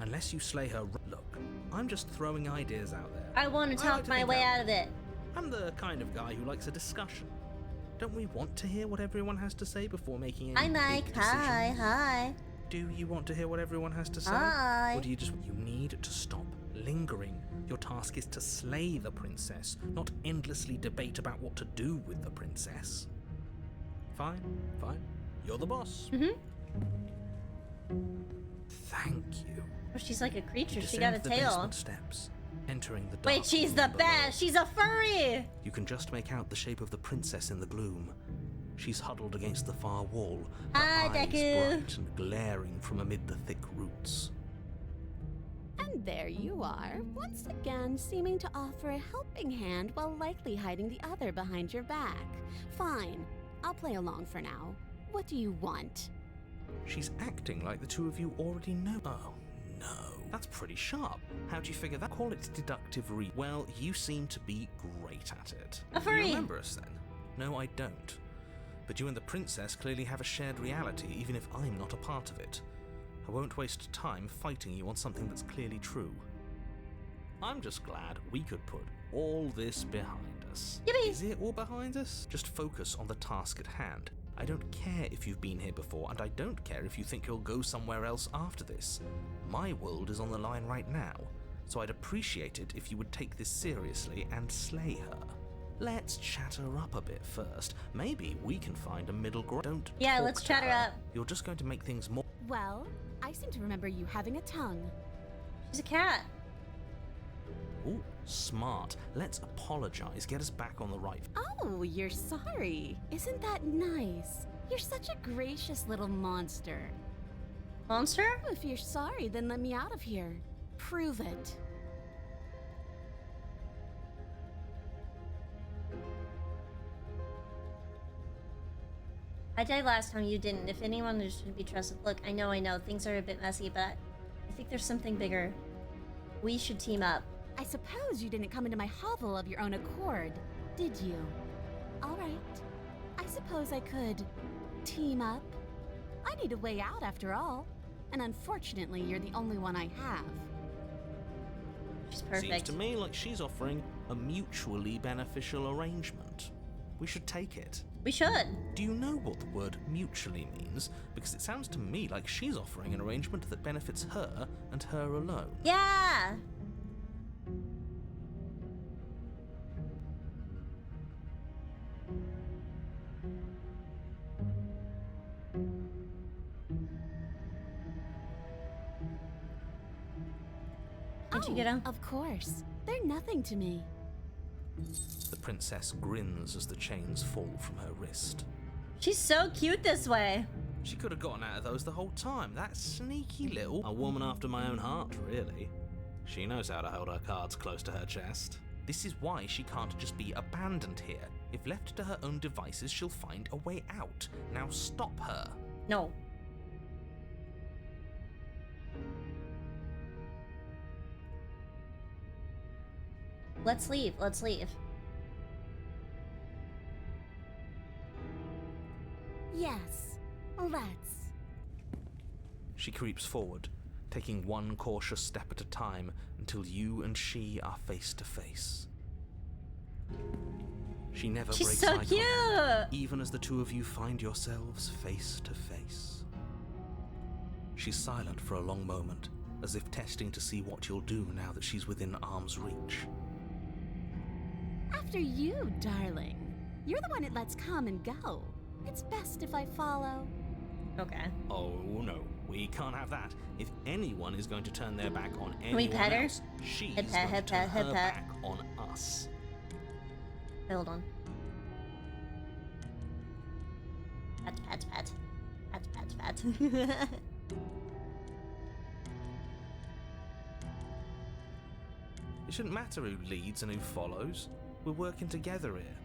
Unless you slay her. Look, I'm just throwing ideas out there. I want to talk my way out of it. I'm the kind of guy who likes a discussion. Don't we want to hear what everyone has to say before making any Hi, big Mike. decisions? Hi. Do you want to hear what everyone has to say? Hi. Or do you just... You need to stop lingering. Your task is to slay the princess, not endlessly debate about what to do with the princess. Fine. You're the boss. Thank you. Oh, she's like a creature. You She got a descend the tail. basement steps, entering the dark Wait, she's room the below. best. She's a furry. You can just make out the shape of the princess in the gloom. She's huddled against the far wall, her Hi, eyes Deku. bright and glaring from amid the thick roots. And there you are, once again seeming to offer a helping hand while likely hiding the other behind your back. Fine, I'll play along for now. What do you want? She's acting like the two of you already know. Oh, no. That's pretty sharp. How'd you figure that? Call it deductive Well, you seem to be great at it. A furry. You remember us then? No, I don't. But you and the princess clearly have a shared reality, even if I'm not a part of it. I won't waste time fighting you on something that's clearly true. I'm just glad we could put all this behind us. Yippee. Is it all behind us? Just focus on the task at hand. I don't care if you've been here before, and I don't care if you think you'll go somewhere else after this. My world is on the line right now, so I'd appreciate it if you would take this seriously and slay her. Let's chat her up a bit first. Maybe we can find a middle ground. Don't Yeah, talk let's to chat her up. You're just going to make things more... Well, I seem to remember you having a tongue. She's a cat. Ooh, smart. Let's apologize. Get us back on the right... Oh, you're sorry. Isn't that nice? You're such a gracious little monster. Monster? If you're sorry, then let me out of here. Prove it. I died last time, you didn't. If anyone is to be trusted. Look, I know, things are a bit messy, but I think there's something bigger. We should team up. I suppose you didn't come into my hovel of your own accord, did you? All right. I suppose I could team up. I need a way out after all. And unfortunately, you're the only one I have. She's Seems perfect. to me like she's offering a mutually beneficial arrangement. We should take it. We should. Do you know what the word mutually means? Because it sounds to me like she's offering an arrangement that benefits her and her alone. Yeah! Did you get him? Of course. They're nothing to me. The princess grins as the chains fall from her wrist. She's so cute this way. She could have gotten out of those the whole time. That sneaky little... A woman after my own heart, really. She knows how to hold her cards close to her chest. This is why she can't just be abandoned here. If left to her own devices, she'll find a way out. Now stop her. No. Let's leave. Let's leave. Yes. Let's. She creeps forward, taking one cautious step at a time until you and she are face to face. She never She's breaks so eye cute. contact, even as the two of you find yourselves face to face. She's silent for a long moment, as if testing to see what you'll do now that she's within arm's reach. After you, darling. You're the one it lets come and go. It's best if I follow. Okay. Oh no, we can't have that. If anyone is going to turn their back on anyone we pet her? else, she's Hip, going hip, to turn hip, her hip. back on us. Hold on. Pat, pat, pat. Pat, pat, pat. It shouldn't matter who leads and who follows. We're working together here.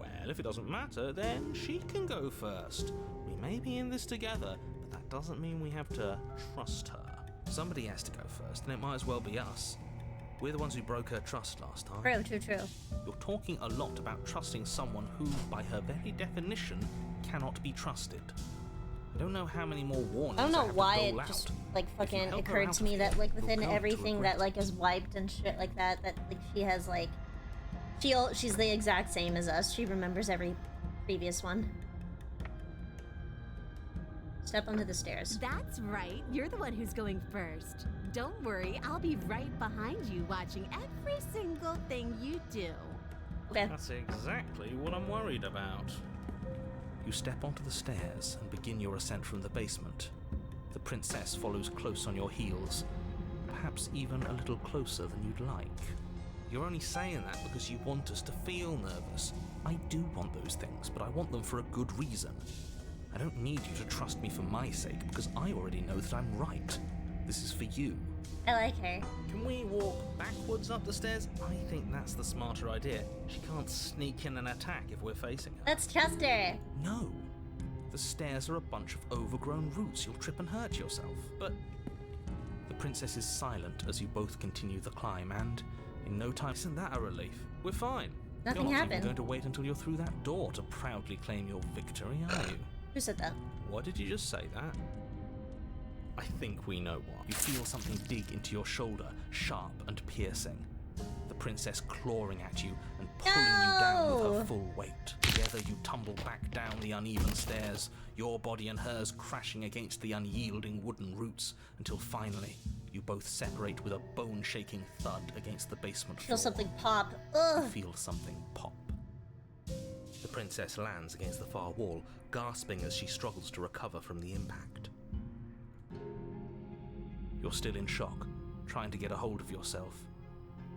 Well, if it doesn't matter, then she can go first. We may be in this together, but that doesn't mean we have to trust her. Somebody has to go first, and it might as well be us. We're the ones who broke her trust last time. True. You're talking a lot about trusting someone who, by her very definition, cannot be trusted. I don't know how many more warnings I don't know have to why dole it just out. like If you fucking help her occurred out to me of that here, like you'll within come to everything that regret like is wiped and shit like that like she has like she's the exact same as us. She remembers every previous one. Step onto the stairs. That's right. You're the one who's going first. Don't worry, I'll be right behind you watching every single thing you do. Okay. That's exactly what I'm worried about. You step onto the stairs and begin your ascent from the basement. The princess follows close on your heels, perhaps even a little closer than you'd like. You're only saying that because you want us to feel nervous. I do want those things, but I want them for a good reason. I don't need you to trust me for my sake, because I already know that I'm right. This is for you. I like her. Can we walk backwards up the stairs? I think that's the smarter idea. She can't sneak in and attack if we're facing her. Let's trust her. No. The stairs are a bunch of overgrown roots. You'll trip and hurt yourself. But the princess is silent as you both continue the climb, and in no time... Isn't that a relief? We're fine. Nothing You're not happened. even going to wait until you're through that door to proudly claim your victory, are you? Who said that? What did you just say that? I think we know what. You feel something dig into your shoulder, sharp and piercing. The princess clawing at you and pulling you down with her No! full weight. Together you tumble back down the uneven stairs, your body and hers crashing against the unyielding wooden roots, until finally you both separate with a bone-shaking thud against the basement floor. Feel something pop. You Ugh. feel something pop. The princess lands against the far wall, gasping as she struggles to recover from the impact. You're still in shock, trying to get a hold of yourself.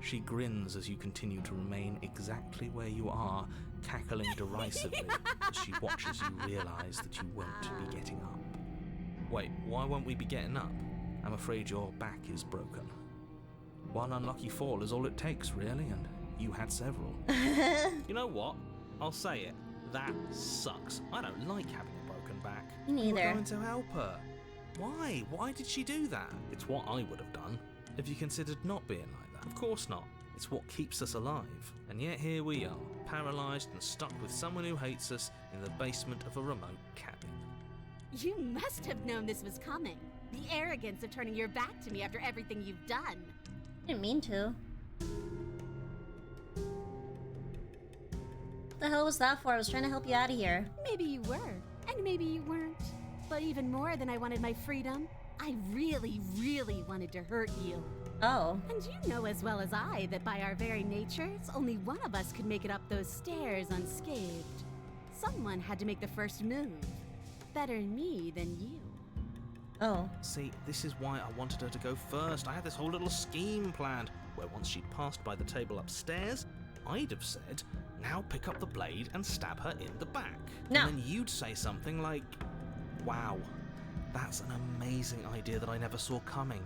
She grins as you continue to remain exactly where you are, cackling derisively as she watches you realize that you won't be getting up. Wait, why won't we be getting up? I'm afraid your back is broken. One unlucky fall is all it takes, really, and you had several. You know what? I'll say it. That sucks. I don't like having a broken back. Me neither. We're going to help her. Why? Why did she do that? It's what I would have done if you considered not being like that. Of course not. It's what keeps us alive. And yet here we are, paralysed and stuck with someone who hates us in the basement of a remote cabin. You must have known this was coming. The arrogance of turning your back to me after everything you've done. I didn't mean to. What the hell was that for? I was trying to help you out of here. Maybe you were, and maybe you weren't. But even more than I wanted my freedom, I really, really wanted to hurt you. Oh. And you know as well as I that by our very natures, only one of us could make it up those stairs unscathed. Someone had to make the first move. Better me than you. Oh. See, this is why I wanted her to go first. I had this whole little scheme planned, where once she'd passed by the table upstairs, I'd have said, now pick up the blade and stab her in the back. No. And then you'd say something like, wow, that's an amazing idea that I never saw coming.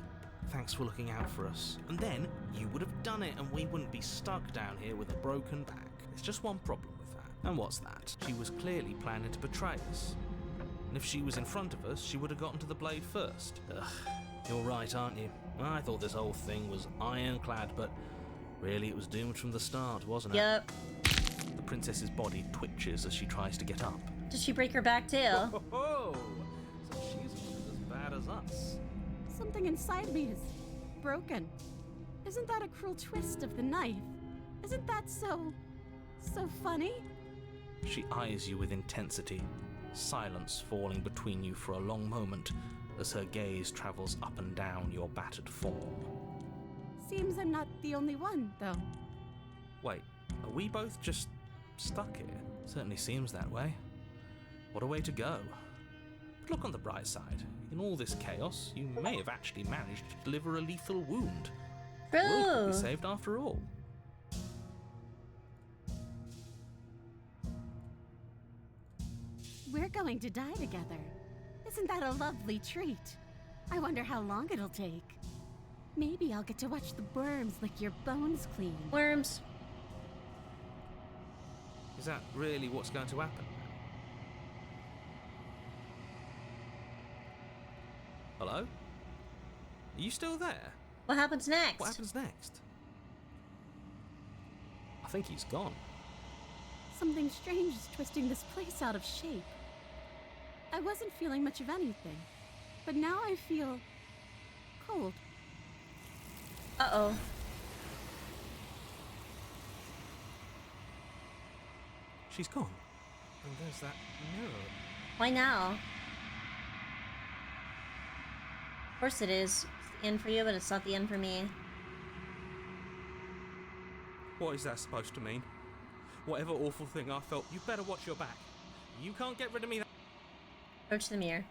Thanks for looking out for us. And then you would have done it and we wouldn't be stuck down here with a broken back. There's just one problem with that. And what's that? She was clearly planning to betray us. And if she was in front of us, she would have gotten to the blade first. Ugh, you're right, aren't you? I thought this whole thing was ironclad, but really it was doomed from the start, wasn't it? Yep. The princess's body twitches as she tries to get up. Did she break her back too? Oh, so she's almost as bad as us. Something inside me is broken. Isn't that a cruel twist of the knife? Isn't that so funny? She eyes you with intensity, silence falling between you for a long moment as her gaze travels up and down your battered form. Seems I'm not the only one, though. Wait, are we both just stuck here? Certainly seems that way. What a way to go. But look on the bright side. In all this chaos, you may have actually managed to deliver a lethal wound. The world could be True. saved after all. We're going to die together. Isn't that a lovely treat? I wonder how long it'll take. Maybe I'll get to watch the worms lick your bones clean. Worms. Is that really what's going to happen? Hello? Are you still there? What happens next? What happens next? I think he's gone. Something strange is twisting this place out of shape. I wasn't feeling much of anything, but now I feel cold. Uh-oh. She's gone. And there's that mirror. Why now? Of course it is. It's the end for you, but it's not the end for me. What is that supposed to mean? Whatever awful thing I felt, you better watch your back. You can't get rid of me. Approach the mirror.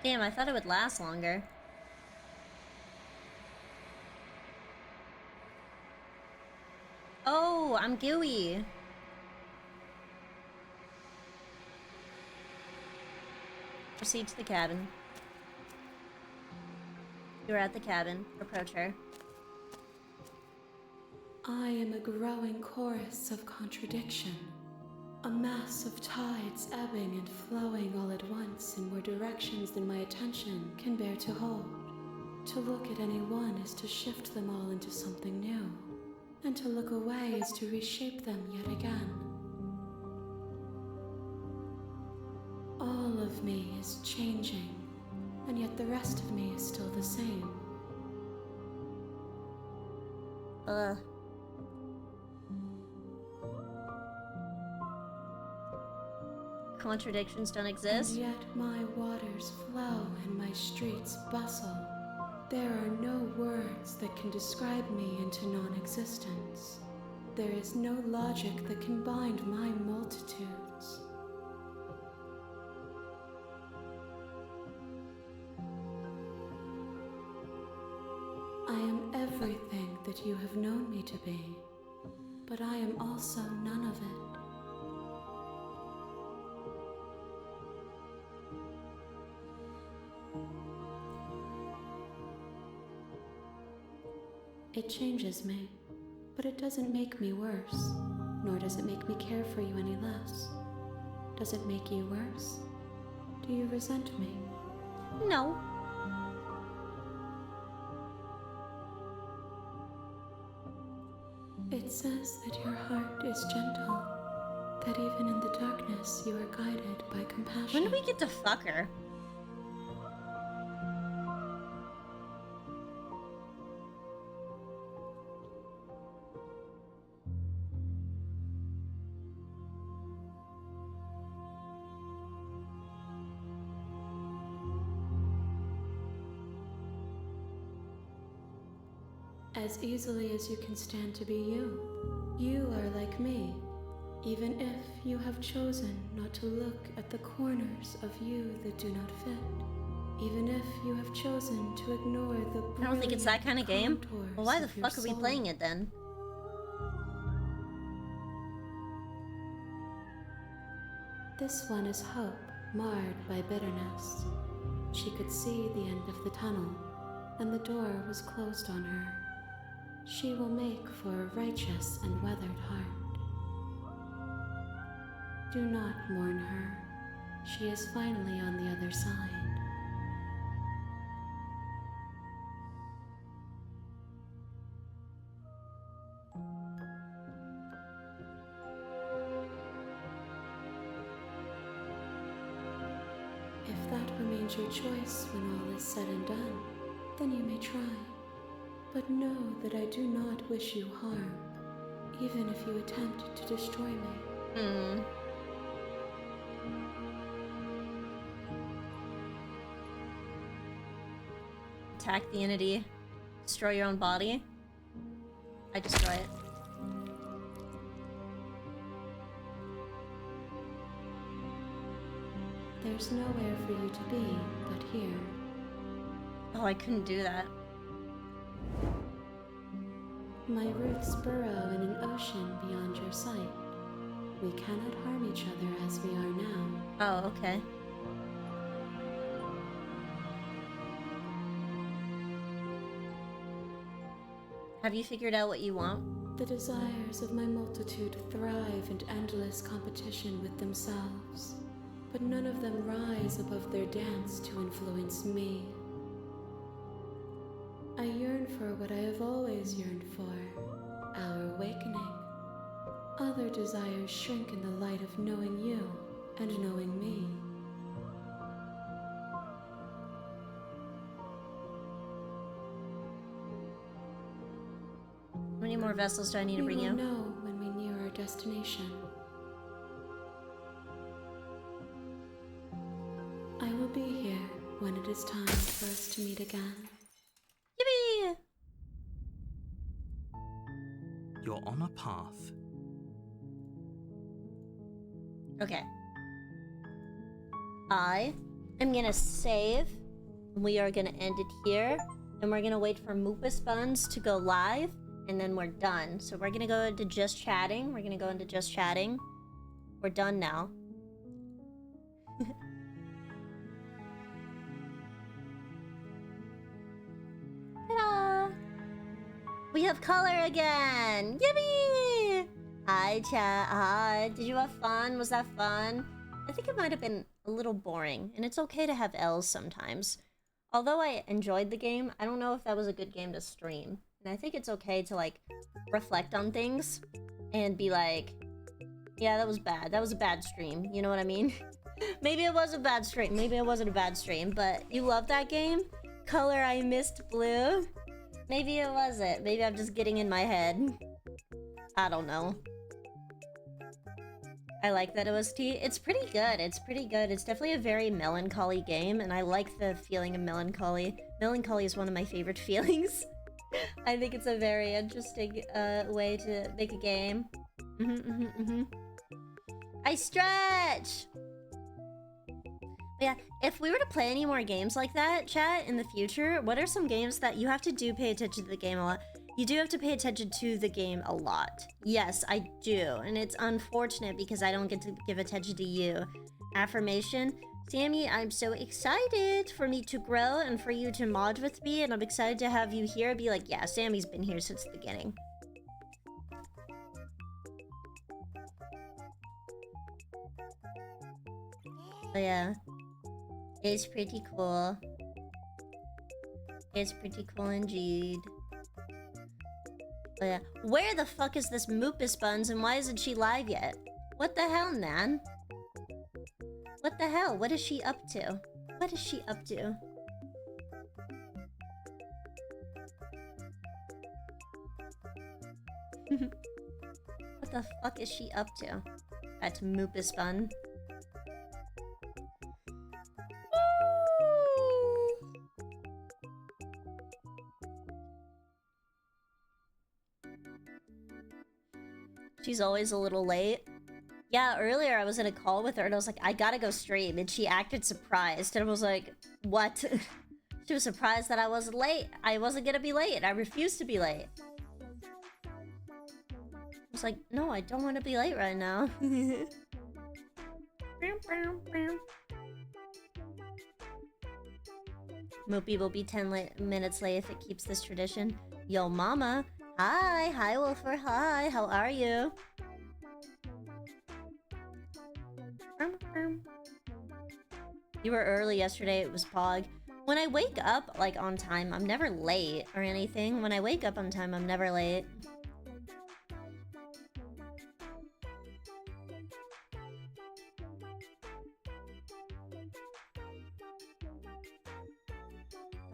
Damn, I thought it would last longer. Oh, I'm gooey. Proceed to the cabin. You're at the cabin. Approach her. I am a growing chorus of contradiction. A mass of tides ebbing and flowing all at once in more directions than my attention can bear to hold. To look at any one is to shift them all into something new, and to look away is to reshape them yet again. All of me is changing, and yet the rest of me is still the same. Contradictions don't exist? And yet my waters flow and my streets bustle. There are no words that can describe me into non-existence. There is no logic that can bind my multitudes. I am everything that you have known me to be, but I am also none of it. It changes me, but it doesn't make me worse, nor does it make me care for you any less. Does it make you worse? Do you resent me? No. It says that your heart is gentle, that even in the darkness you are guided by compassion. When do we get to fuck her? As easily as you can stand to be you. You are like me, even if you have chosen not to look at the corners of you that do not fit. Even if you have chosen to ignore the I don't think it's that kind of game. contours Well, why the of your fuck are we soul. playing it then? This one is hope, marred by bitterness. She could see the end of the tunnel, and the door was closed on her. She will make for a righteous and weathered heart. Do not mourn her. She is finally on the other side. If that remains your choice when all is said and done, then you may try. But know that I do not wish you harm, even if you attempt to destroy me. Attack the entity. Destroy your own body. I destroy it. There's nowhere for you to be but here. Oh, I couldn't do that. My roots burrow in an ocean beyond your sight. We cannot harm each other as we are now. Oh, okay. Have you figured out what you want? The desires of my multitude thrive in endless competition with themselves, but none of them rise above their dance to influence me. I yearn for what I have always yearned for, our awakening. Other desires shrink in the light of knowing you and knowing me. How many more vessels do I need to bring We you? will know when we near our destination. I will be here when it is time for us to meet again. Yippee! You're on a path. Okay. I am gonna save. We are gonna end it here. And we're gonna wait for SpongeyBuns to go live. And then we're done. So we're gonna go into just chatting. We're gonna go into just chatting. We're done now. Ta-da! We have color again! Yippee! Hi, chat. Hi. Did you have fun? Was that fun? I think it might have been a little boring. And it's okay to have L's sometimes. Although I enjoyed the game, I don't know if that was a good game to stream. And I think it's okay to, like, reflect on things and be like, yeah, that was bad. That was a bad stream. You know what I mean? Maybe it was a bad stream. Maybe it wasn't a bad stream, but you love that game? Color, I missed blue? Maybe it wasn't. Maybe I'm just getting in my head. I don't know. I like that OST. It's pretty good. It's pretty good. It's definitely a very melancholy game, and I like the feeling of melancholy. Melancholy is one of my favorite feelings. I think it's a very interesting way to make a game. I stretch! Yeah, if we were to play any more games like that, chat, in the future, what are some games that you have to do pay attention to the game a lot? You do have to pay attention to the game a lot. Yes, I do. And it's unfortunate because I don't get to give attention to you. Affirmation. Sammy, I'm so excited for me to grow and for you to mod with me, and I'm excited to have you here. Be like, yeah, Sammy's been here since the beginning. But yeah, it's pretty cool. It's pretty cool indeed. But yeah, where the fuck is this SpongeyBuns and why isn't she live yet? What the hell, man? What the hell? What is she up to? What is she up to? What the fuck is she up to? At SpongeyBun. She's always a little late. Yeah, earlier I was in a call with her and I was like, I gotta go stream. And she acted surprised. And I was like, what? She was surprised that I wasn't late. I wasn't gonna be late. I refused to be late. I was like, no, I don't want to be late right now. Moopy will be 10 minutes late if it keeps this tradition. Yo, mama. Hi. Hi, Wolfer. Hi. How are you? You were early yesterday. It was Pog. When I wake up, like, on time, I'm never late or anything. When I wake up on time, I'm never late.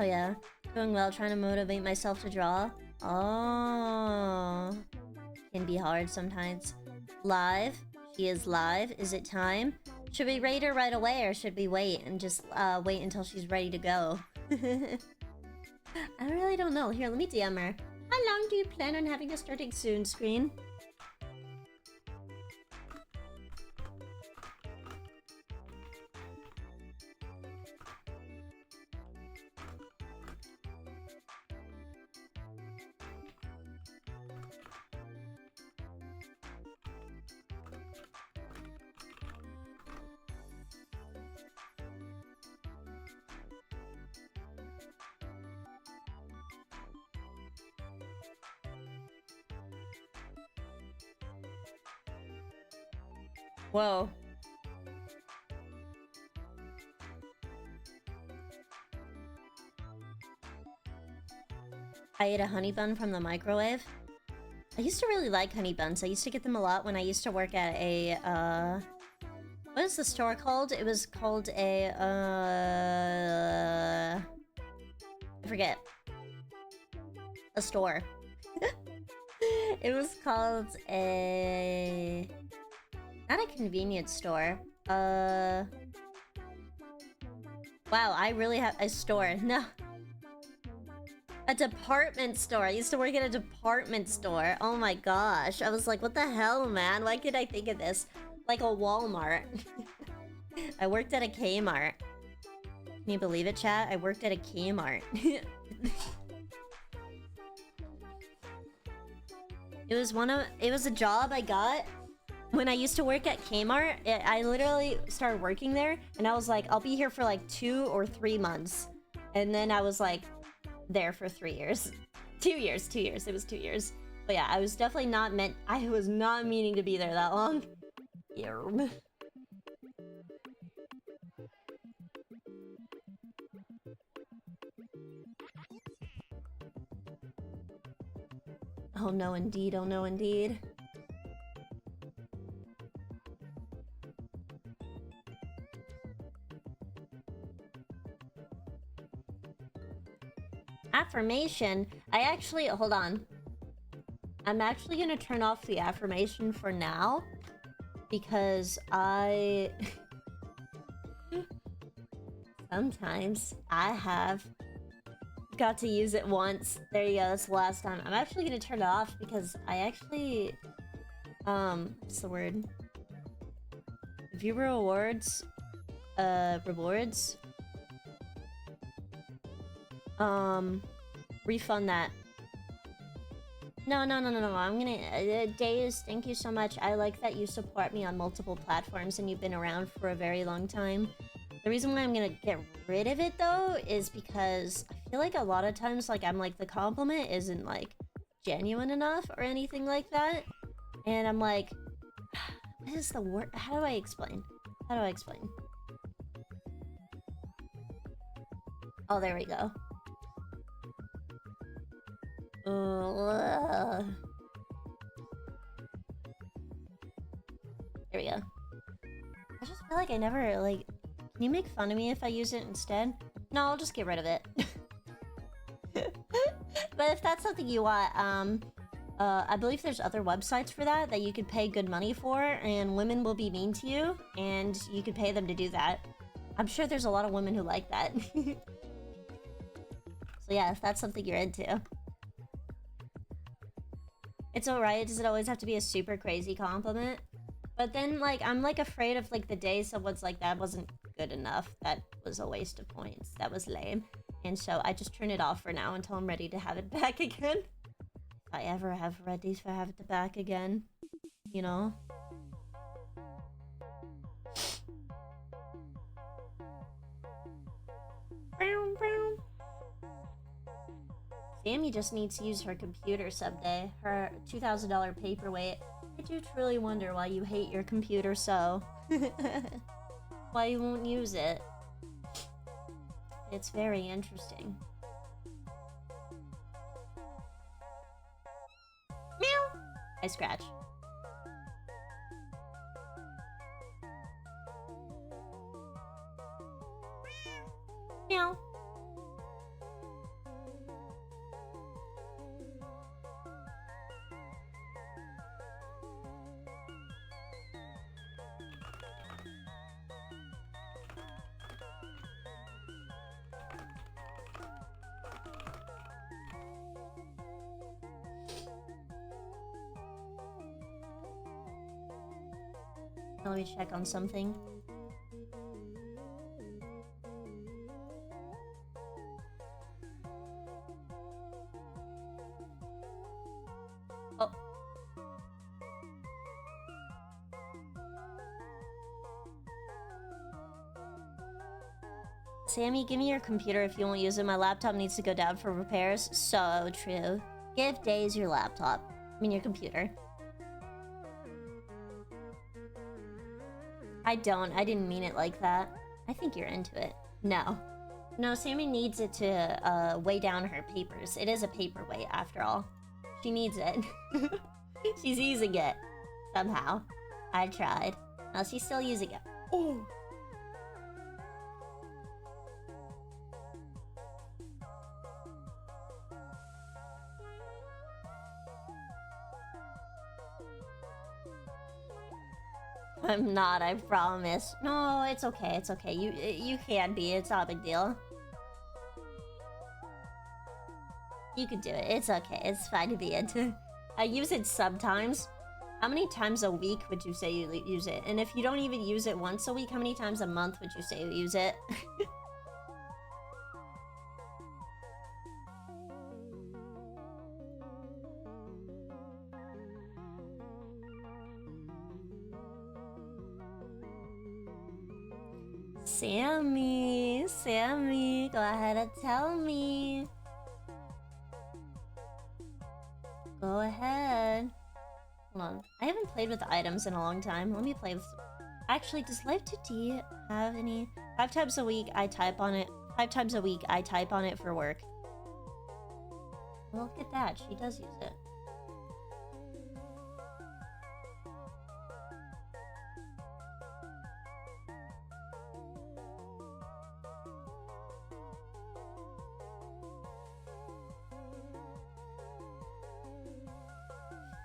Oh yeah, doing well, trying to motivate myself to draw. Oh, can be hard sometimes. Live, she is live. Is it time? Should we rate her right away or should we wait and just wait until she's ready to go? I really don't know. Here, let me DM her. How long do you plan on having a starting soon screen? Whoa. I ate a honey bun from the microwave. I used to really like honey buns. I used to get them a lot when I used to work at a, what is the store called? It was called a, I forget. A store. It was called a... Not a convenience store. Wow, I really have a store. No. A department store. I used to work at a department store. Oh my gosh. I was like, what the hell, man? Why could I think of this? Like a Walmart. I worked at a Kmart. Can you believe it, chat? I worked at a Kmart. It was a job I got when I used to work at Kmart. I literally started working there and I was like, I'll be here for like 2 or 3 months. And then I was like there for 3 years. 2 years. It was 2 years. But yeah, I was definitely not I was not meaning to be there that long. Yerb. Oh no indeed, oh no indeed. Affirmation? Hold on. I'm actually gonna turn off the affirmation for now. Because sometimes I have got to use it once. There you go, that's the last time. I'm actually gonna turn it off because I actually... what's the word? Viewer rewards... rewards? Refund that. No. I'm gonna... Days, thank you so much. I like that you support me on multiple platforms and you've been around for a very long time. The reason why I'm gonna get rid of it, though, is because I feel like a lot of times, like, I'm like, the compliment isn't, like, genuine enough or anything like that. And I'm like, what is the word? How do I explain? Oh, there we go. There we go. I just feel like I never, like... Can you make fun of me if I use it instead? No, I'll just get rid of it. But if that's something you want, I believe there's other websites for that you could pay good money for, and women will be mean to you, and you could pay them to do that. I'm sure there's a lot of women who like that. So yeah, if that's something you're into. It's alright, does it always have to be a super crazy compliment? But then, like, I'm, like, afraid of, like, the day someone's like, that wasn't good enough. That was a waste of points. That was lame. And so I just turn it off for now until I'm ready to have it back again. If I ever have ready to have it back again. You know? Sammy just needs to use her computer someday. Her $2,000 paperweight. I do truly wonder why you hate your computer so. Why you won't use it. It's very interesting. Meow! I scratch. Meow. Let me check on something. Oh. Sammy, give me your computer if you won't use it. My laptop needs to go down for repairs. So true. Give Days your laptop. I mean your computer. I don't. I didn't mean it like that. I think you're into it. No. No, Sammy needs it to weigh down her papers. It is a paperweight, after all. She needs it. She's using it. Somehow. I tried. No, she's still using it. Oh! I'm not, I promise. No, it's okay, it's okay. You can be, it's not a big deal. You can do it, it's okay, it's fine to be into. I use it sometimes. How many times a week would you say you use it? And if you don't even use it once a week, how many times a month would you say you use it? Sammy, go ahead and tell me. Go ahead. Hold on. I haven't played with items in a long time. Let me play with some. Actually, does Live 2D have any? 5 times a week I type on it. 5 times a week I type on it for work. Well, look at that. She does use it.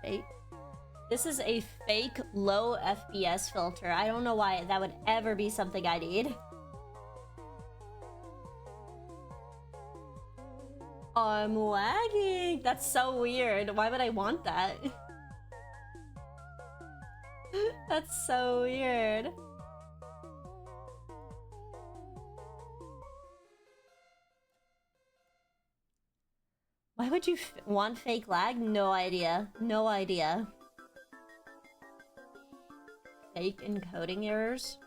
Fake. This is a fake low FPS filter. I don't know why that would ever be something I need. I'm lagging. That's so weird. Why would I want that? That's so weird. Why would you want fake lag? No idea. No idea. Fake encoding errors?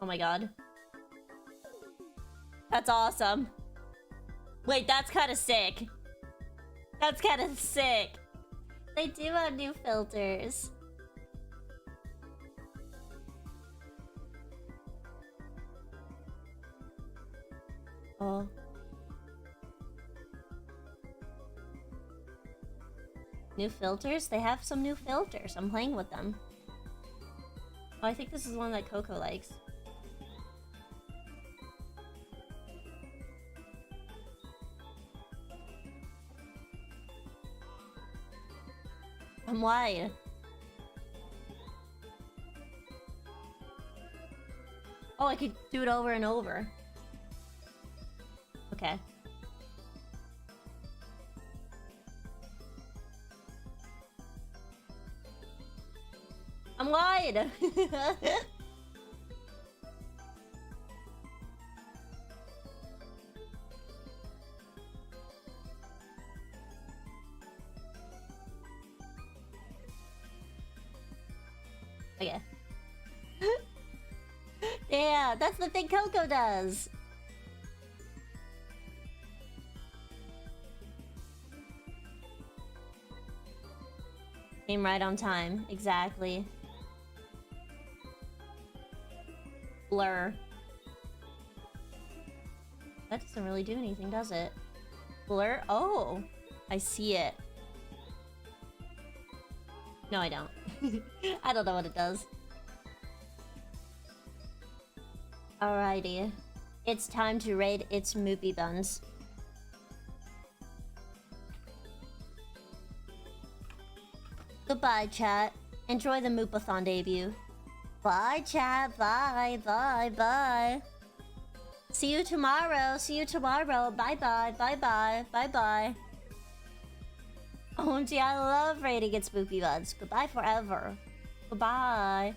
Oh my god. That's awesome. Wait, that's kind of sick. That's kind of sick. They do have new filters. Oh. New filters? They have some new filters. I'm playing with them. Oh, I think this is one that Coco likes. I'm wide. Oh, I could do it over and over. Okay. I'm wide! Okay. Yeah, that's the thing Coco does! Came right on time, exactly. Blur. That doesn't really do anything, does it? Blur? Oh! I see it. No, I don't. I don't know what it does. Alrighty. It's time to raid its SpongeyBuns. Goodbye, chat. Enjoy the Moopathon debut. Bye, chat. Bye, bye, bye. See you tomorrow. See you tomorrow. Bye-bye, bye-bye, bye-bye. OMG, I love raiding its SpongeyBuns. Goodbye forever. Goodbye.